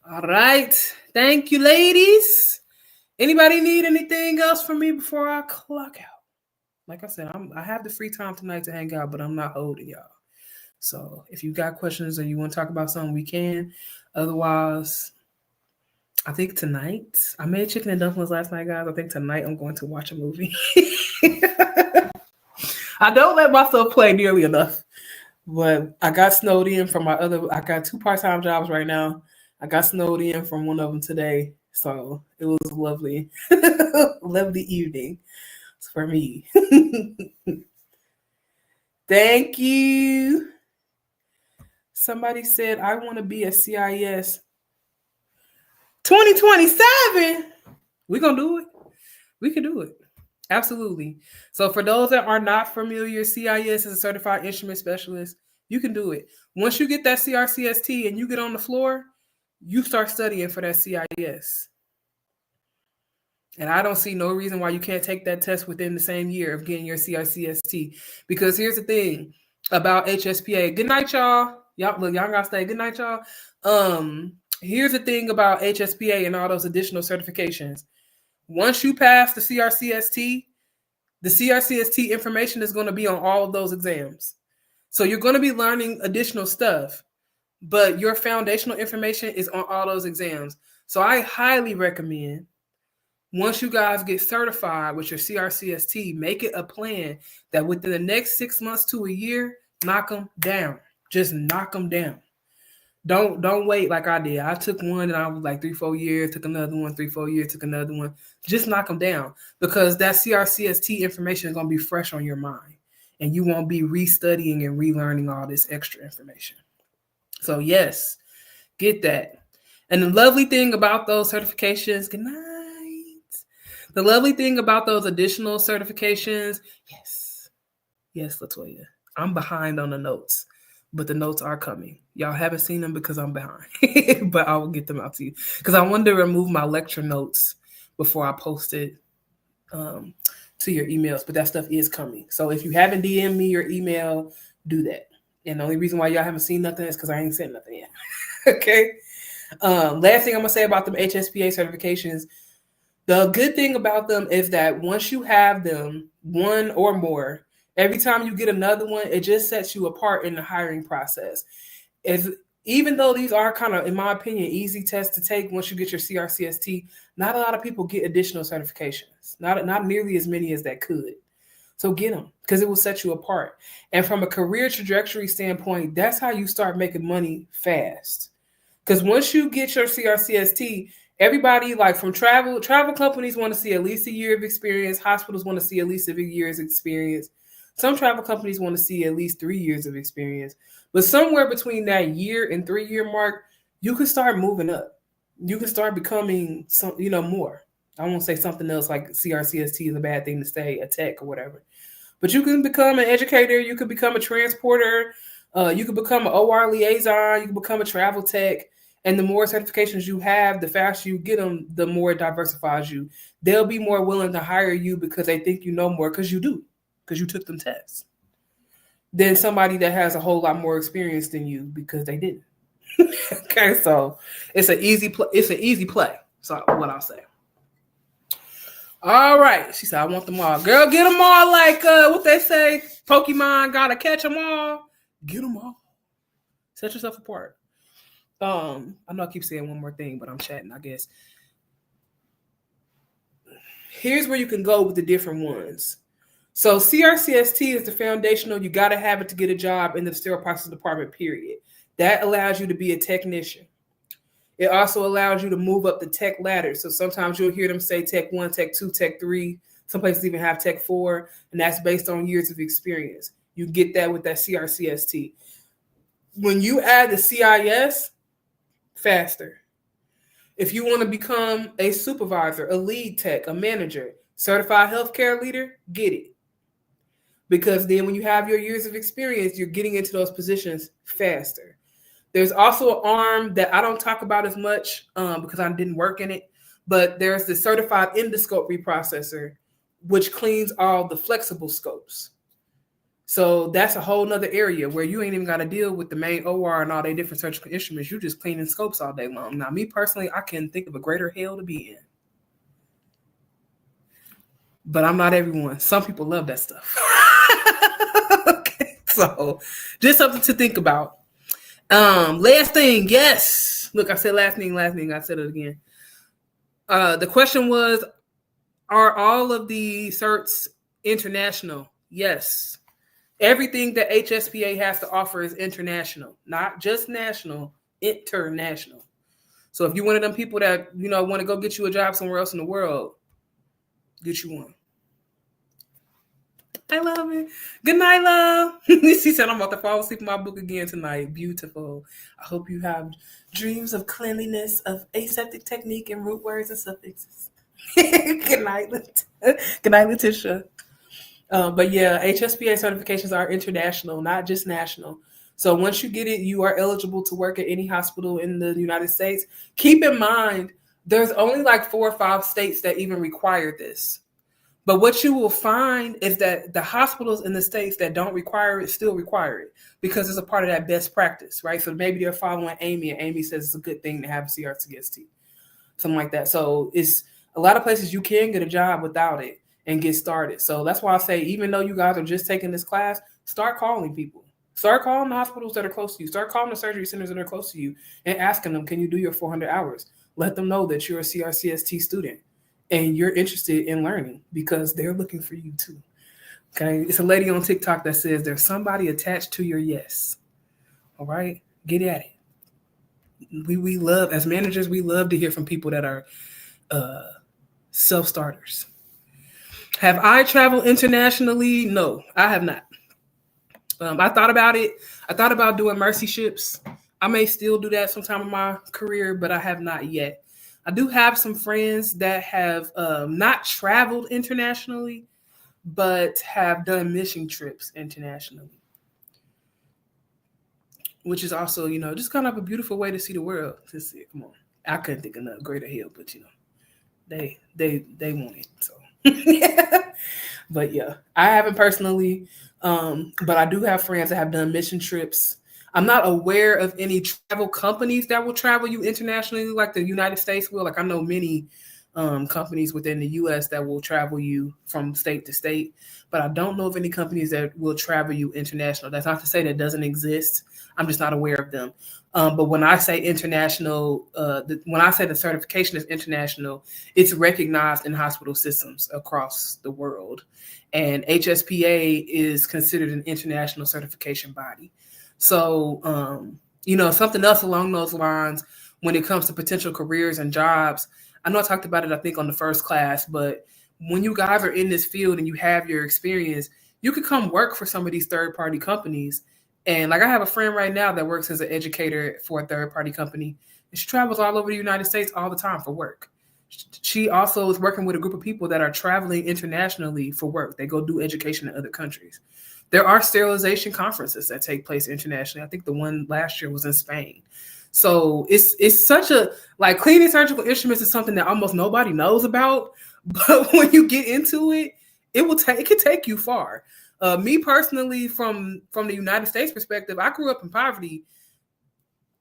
Speaker 1: All right. Thank you, ladies. Anybody need anything else from me before I clock out? Like I said, I have the free time tonight to hang out, but I'm not holding y'all. So if you got questions or you want to talk about something, we can. Otherwise, I think tonight, I made chicken and dumplings last night, guys. I think tonight I'm going to watch a movie. I don't let myself play nearly enough, but I got snowed in from I got 2 part-time jobs right now. I got snowed in from one of them today. So it was a lovely, lovely evening for me. Thank you. Somebody said, I want to be a CIS 2027. We're going to do it. We can do it. Absolutely. So for those that are not familiar, CIS is a certified instrument specialist. You can do it. Once you get that CRCST and you get on the floor, you start studying for that CIS. And I don't see no reason why you can't take that test within the same year of getting your CRCST. Because here's the thing about HSPA. Good night, y'all. Y'all gotta stay. Good night, y'all. Here's the thing about HSPA and all those additional certifications. Once you pass the CRCST information is going to be on all of those exams. So you're going to be learning additional stuff, but your foundational information is on all those exams. So I highly recommend once you guys get certified with your CRCST, make it a plan that within the next 6 months to a year, knock them down. Just knock them down. Don't wait like I did. I took one and I was like 3-4 years, took another one, 3-4 years, took another one. Just knock them down because that CRCST information is going to be fresh on your mind and you won't be restudying and relearning all this extra information. So yes, get that. And the lovely thing about those certifications, good night. The lovely thing about those additional certifications, yes, Latoya, I'm behind on the notes. But the notes are coming. Y'all haven't seen them because I'm behind. But I will get them out to you. Because I wanted to remove my lecture notes before I post it to your emails. But that stuff is coming. So if you haven't DM'd me your email, do that. And the only reason why y'all haven't seen nothing is because I ain't sent nothing yet. Okay? Last thing I'm going to say about them HSPA certifications, The good thing about them is that once you have them, one or more, every time you get another one, it just sets you apart in the hiring process. If Even though these are kind of, in my opinion, easy tests to take once you get your CRCST, not a lot of people get additional certifications. Not nearly as many as that could. So get them because it will set you apart. And from a career trajectory standpoint, that's how you start making money fast. Because once you get your CRCST, everybody like from travel companies want to see at least a year of experience. Hospitals want to see at least a year's experience. Some travel companies want to see at least 3 years of experience. But somewhere between that year and 3 year mark, you can start moving up. You can start becoming some, more. I won't say something else like CRCST is a bad thing to say, a tech or whatever. But you can become an educator. You can become a transporter. You can become an OR liaison. You can become a travel tech. And the more certifications you have, the faster you get them, the more it diversifies you. They'll be more willing to hire you because they think you know more because you do, because you took them tests, than somebody that has a whole lot more experience than you because they didn't. Okay, so it's an easy play. So what I'll say. All right, she said, I want them all. Girl, get them all like what they say, Pokemon, gotta catch them all. Get them all. Set yourself apart. I know I keep saying one more thing, but I'm chatting, I guess. Here's where you can go with the different ones. So CRCST is the foundational. You got to have it to get a job in the sterile process department, period. That allows you to be a technician. It also allows you to move up the tech ladder. So sometimes you'll hear them say tech 1, tech 2, tech 3. Some places even have tech 4, and that's based on years of experience. You get that with that CRCST. When you add the CIS, faster. If you want to become a supervisor, a lead tech, a manager, certified healthcare leader, get it. Because then when you have your years of experience, you're getting into those positions faster. There's also an arm that I don't talk about as much because I didn't work in it, but there's the certified endoscope reprocessor, which cleans all the flexible scopes. So that's a whole nother area where you ain't even got to deal with the main OR and all their different surgical instruments. You're just cleaning scopes all day long. Now, me personally, I can't think of a greater hell to be in. But I'm not everyone. Some people love that stuff. Okay, so just something to think about. Last thing, yes. Look, I said last thing. I said it again. The question was, are all of the certs international? Yes. Everything that HSPA has to offer is international, not just national, international. So if you're one of them people that, want to go get you a job somewhere else in the world, get you one. I love it. Good night, love. She said, I'm about to fall asleep in my book again tonight. Beautiful. I hope you have dreams of cleanliness, of aseptic technique, and root words and suffixes. Good night, Letitia. But yeah, HSPA certifications are international, not just national. So once you get it, you are eligible to work at any hospital in the United States. Keep in mind, there's only like 4 or 5 states that even require this. But what you will find is that the hospitals in the states that don't require it still require it because it's a part of that best practice, right? So maybe they're following Amy, and Amy says it's a good thing to have a CRCST, something like that. So it's a lot of places you can get a job without it and get started. So that's why I say, even though you guys are just taking this class, start calling people. Start calling the hospitals that are close to you. Start calling the surgery centers that are close to you and asking them, can you do your 400 hours? Let them know that you're a CRCST student and you're interested in learning because they're looking for you too. Okay. It's a lady on TikTok that says there's somebody attached to your yes. All right. Get at it. We love, as managers, we love to hear from people that are self-starters. Have I traveled internationally? No, I have not. I thought about it. I thought about doing mercy ships. I may still do that sometime in my career, but I have not yet. I do have some friends that have not traveled internationally, but have done mission trips internationally, which is also, just kind of a beautiful way to see the world. To see, come on, I couldn't think of nothing greater hell, but they want it. So, but yeah, I haven't personally, but I do have friends that have done mission trips. I'm not aware of any travel companies that will travel you internationally like the United States will. Like I know many companies within the U.S. that will travel you from state to state, but I don't know of any companies that will travel you international. That's not to say that doesn't exist. I'm just not aware of them. But when I say international, when I say the certification is international, it's recognized in hospital systems across the world. And HSPA is considered an international certification body. So, something else along those lines when it comes to potential careers and jobs. I know I talked about it, I think, on the first class, but when you guys are in this field and you have your experience, you could come work for some of these third-party companies. And like I have a friend right now that works as an educator for a third-party company, and she travels all over the United States all the time for work. She also is working with a group of people that are traveling internationally for work. They go do education in other countries. There are sterilization conferences that take place internationally. I think the one last year was in Spain. So it's such a, like, cleaning surgical instruments is something that almost nobody knows about. But when you get into it, it can take you far. Me personally, from the United States perspective, I grew up in poverty.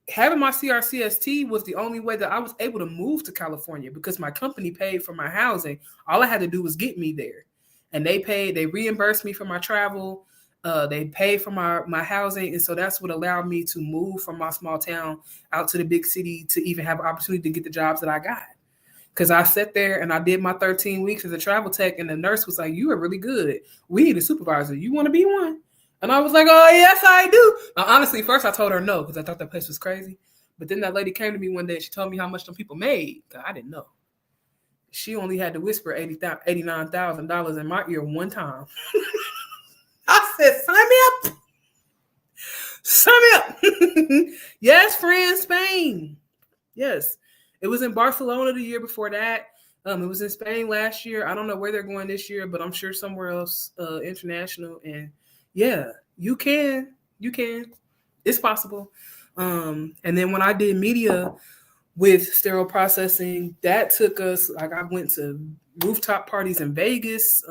Speaker 1: Having my CRCST was the only way that I was able to move to California because my company paid for my housing. All I had to do was get me there. And they reimbursed me for my travel. They paid for my housing. And so that's what allowed me to move from my small town out to the big city to even have an opportunity to get the jobs that I got. Because I sat there and I did my 13 weeks as a travel tech, and the nurse was like, "You are really good. We need a supervisor. You want to be one?" And I was like, "Oh, yes, I do." Now, honestly, first I told her no because I thought that place was crazy. But then that lady came to me one day and she told me how much them people made. I didn't know. She only had to whisper $89,000 in my ear one time. I said, "Sign me up. Sign me up." Yes, France, Spain. Yes. It was in Barcelona the year before that. It was in Spain last year. I don't know where they're going this year, but I'm sure somewhere else international. And yeah, you can. It's possible. And then when I did media with sterile processing, that took us, like, I went to rooftop parties in Vegas.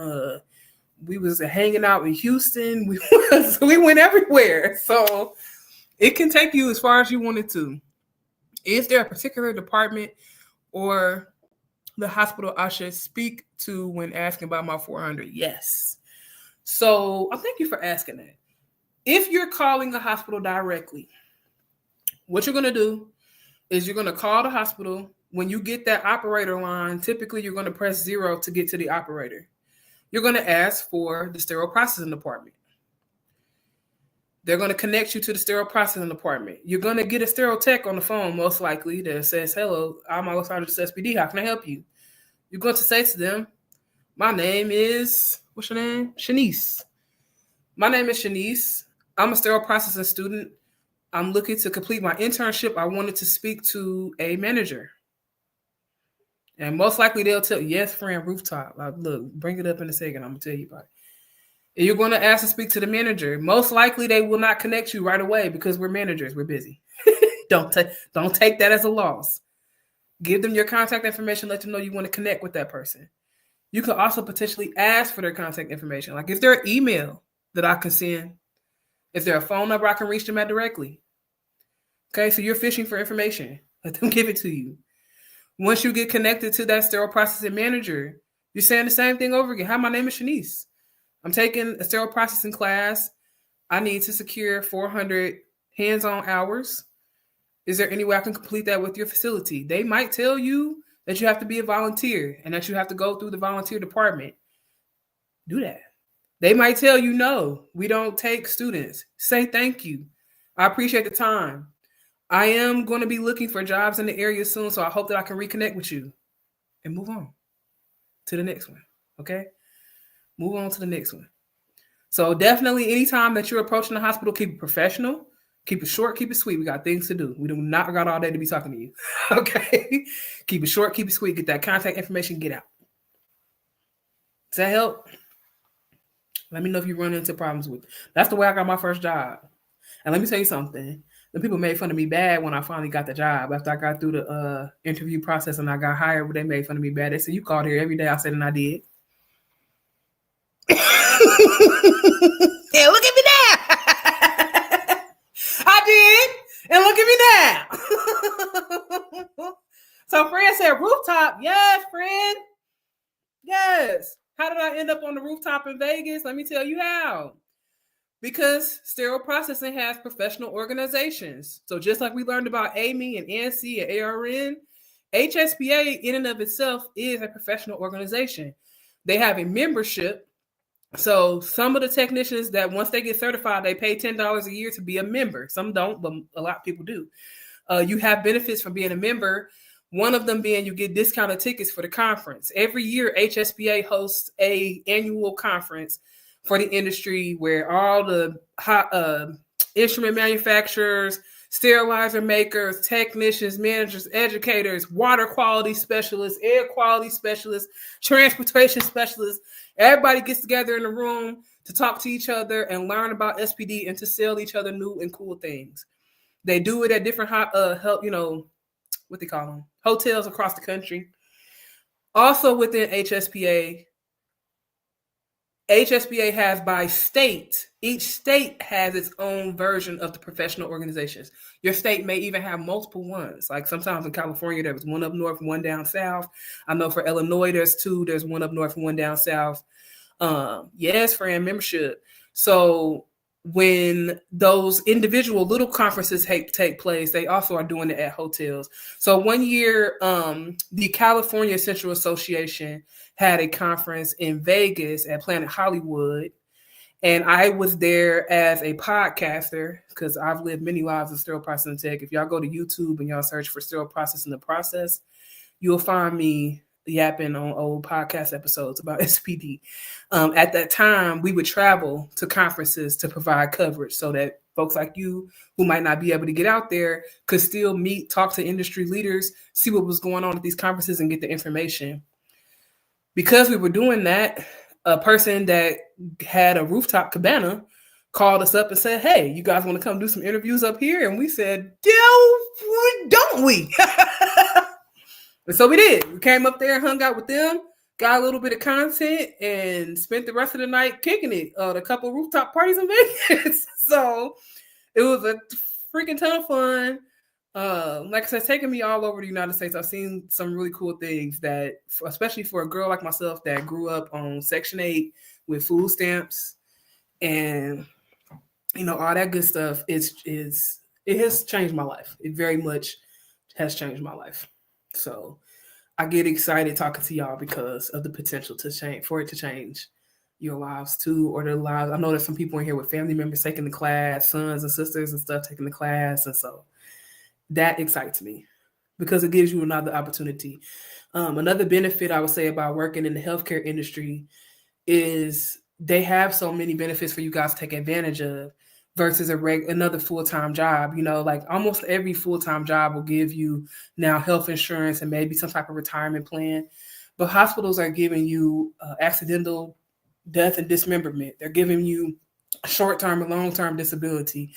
Speaker 1: We was hanging out in Houston. We went everywhere. So it can take you as far as you want it to. Is there a particular department or the hospital I should speak to when asking about my 400? Yes. So thank you for asking that. If you're calling a hospital directly, what you're going to do is you're going to call the hospital. When you get that operator line, typically you're going to press 0 to get to the operator. You're going to ask for the sterile processing department. They're going to connect you to the sterile processing department. You're going to get a sterile tech on the phone, most likely, that says, "Hello, I'm Alexandra's SPD. How can I help you?" You're going to say to them, "My name is," what's your name? Shanice. "My name is Shanice. I'm a sterile processing student. I'm looking to complete my internship. I wanted to speak to a manager." And most likely they'll tell you, "Yes, friend, rooftop." Like, look, bring it up in a second. I'm going to tell you about it. And you're going to ask to speak to the manager. Most likely they will not connect you right away because we're managers. We're busy. Don't take that as a loss. Give them your contact information. Let them know you want to connect with that person. You can also potentially ask for their contact information. Like, if there's an email that I can send, if there's a phone number I can reach them at directly. Okay, so you're fishing for information. Let them give it to you. Once you get connected to that sterile processing manager, you're saying the same thing over again. "Hi, my name is Shanice. I'm taking a sterile processing class. I need to secure 400 hands-on hours. Is there any way I can complete that with your facility?" They might tell you that you have to be a volunteer and that you have to go through the volunteer department. Do that. They might tell you, "No, we don't take students." Say, "Thank you. I appreciate the time. I am going to be looking for jobs in the area soon, so I hope that I can reconnect with you." And move on to the next one. Okay? Move on to the next one. So definitely anytime that you're approaching the hospital, keep it professional, keep it short, keep it sweet. We got things to do. We do not got all day to be talking to you. Okay? Keep it short, keep it sweet. Get that contact information, get out. Does that help? Let me know if you run into problems with it. That's the way I got my first job. And let me tell you something. The people made fun of me bad when I finally got the job. After I got through the interview process and I got hired, but they made fun of me bad. They said, "You called here every day." I said, and I did. Yeah, look at me now. I did. And look at me now. So Fran said rooftop. Yes, Fran. Yes. How did I end up on the rooftop in Vegas? Let me tell you how. Because sterile processing has professional organizations. So just like we learned about AME and ANC and ARN, HSPA in and of itself is a professional organization. They have a membership. So some of the technicians that once they get certified, they pay $10 a year to be a member. Some don't, but a lot of people do. You have benefits from being a member. One of them being you get discounted tickets for the conference. Every year, HSPA hosts a annual conference for the industry where all the instrument manufacturers, sterilizer makers, technicians, managers, educators, water quality specialists, air quality specialists, transportation specialists, everybody gets together in a room to talk to each other and learn about SPD and to sell each other new and cool things. They do it at different what they call them, hotels across the country. Also within HSPA has by state. Each state has its own version of the professional organizations. Your state may even have multiple ones. Like sometimes in California, there was one up north, one down south. I know for Illinois, there's two. There's one up north and one down south. Yes, Fran, membership. So when those individual little conferences take place, they also are doing it at hotels. So one year, the California Central Association had a conference in Vegas at Planet Hollywood. And I was there as a podcaster because I've lived many lives of sterile processing tech. If y'all go to YouTube and y'all search for sterile processing the process, you'll find me yapping on old podcast episodes about SPD. At that time, we would travel to conferences to provide coverage so that folks like you who might not be able to get out there could still meet, talk to industry leaders, see what was going on at these conferences and get the information. Because we were doing that, a person that had a rooftop cabana called us up and said, hey, you guys want to come do some interviews up here? And we said, don't we? And so we did. We came up there and hung out with them, got a little bit of content, and spent the rest of the night kicking it at a couple rooftop parties in Vegas. So it was a freaking ton of fun. Like I said, it's taken me all over the United States. I've seen some really cool things that, especially for a girl like myself that grew up on Section 8 with food stamps and, all that good stuff, it has changed my life. It very much has changed my life. So I get excited talking to y'all because of the potential for it to change your lives too, or their lives. I know there's some people in here with family members taking the class, sons and sisters and stuff taking the class. And so that excites me because it gives you another opportunity. Another benefit I would say about working in the healthcare industry is they have so many benefits for you guys to take advantage of versus another full-time job. Like almost every full-time job will give you now health insurance and maybe some type of retirement plan. But hospitals are giving you accidental death and dismemberment. They're giving you short-term and long-term disability.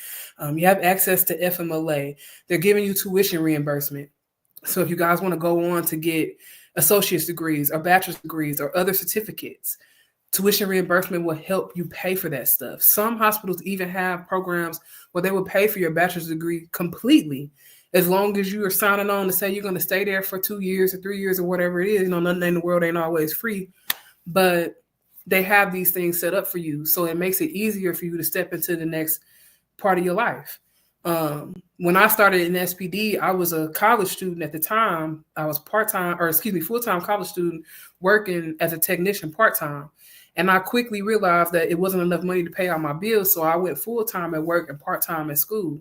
Speaker 1: You have access to FMLA. They're giving you tuition reimbursement. So if you guys want to go on to get associate's degrees or bachelor's degrees or other certificates, tuition reimbursement will help you pay for that stuff. Some hospitals even have programs where they will pay for your bachelor's degree completely, as long as you are signing on to say you're going to stay there for 2 years or 3 years or whatever it is. Nothing in the world ain't always free, but they have these things set up for you. So it makes it easier for you to step into the next part of your life. When I started in SPD, I was a college student at the time. I was full-time college student working as a technician part-time. And I quickly realized that it wasn't enough money to pay all my bills. So I went full-time at work and part-time at school.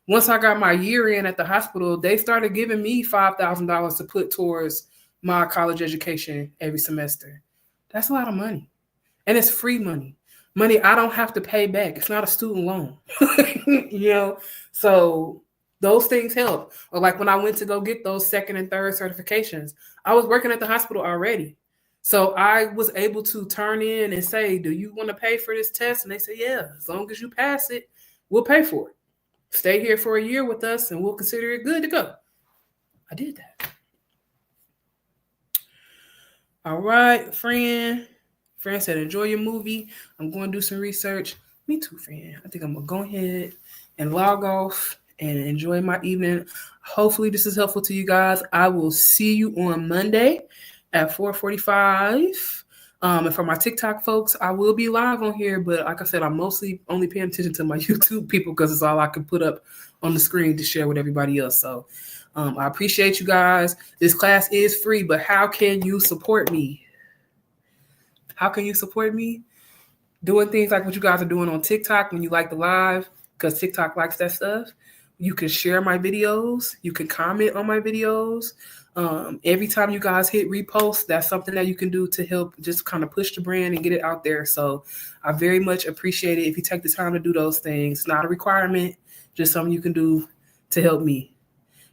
Speaker 1: Once I got my year in at the hospital, they started giving me $5,000 to put towards my college education every semester. That's a lot of money. And it's free money. Money I don't have to pay back. It's not a student loan. So those things help. Or like when I went to go get those second and third certifications, I was working at the hospital already. So I was able to turn in and say, do you want to pay for this test? And they said, yeah, as long as you pass it, we'll pay for it. Stay here for a year with us and we'll consider it good to go. I did that. All right, friend. Friend said, enjoy your movie. I'm going to do some research. Me too, friend. I think I'm going to go ahead and log off and enjoy my evening. Hopefully this is helpful to you guys. I will see you on Monday at 4:45. And for my TikTok folks, I will be live on here, but like I said, I'm mostly only paying attention to my YouTube people because it's all I can put up on the screen to share with everybody else. So I appreciate you guys. This class is free, but how can you support me? How can you support me? Doing things like what you guys are doing on TikTok when you like the live, because TikTok likes that stuff. You can share my videos. You can comment on my videos. Every time you guys hit repost, that's something that you can do to help just kind of push the brand and get it out there. So I very much appreciate it if you take the time to do those things. It's not a requirement, just something you can do to help me.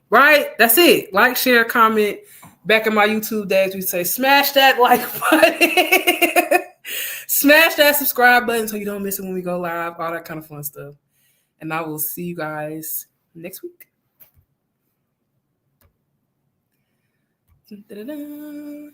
Speaker 1: Right? That's it. Like, share, comment. Back in my YouTube days, we say smash that like button. Smash that subscribe button so you don't miss it when we go live. All that kind of fun stuff. And I will see you guys next week. Da-da-da.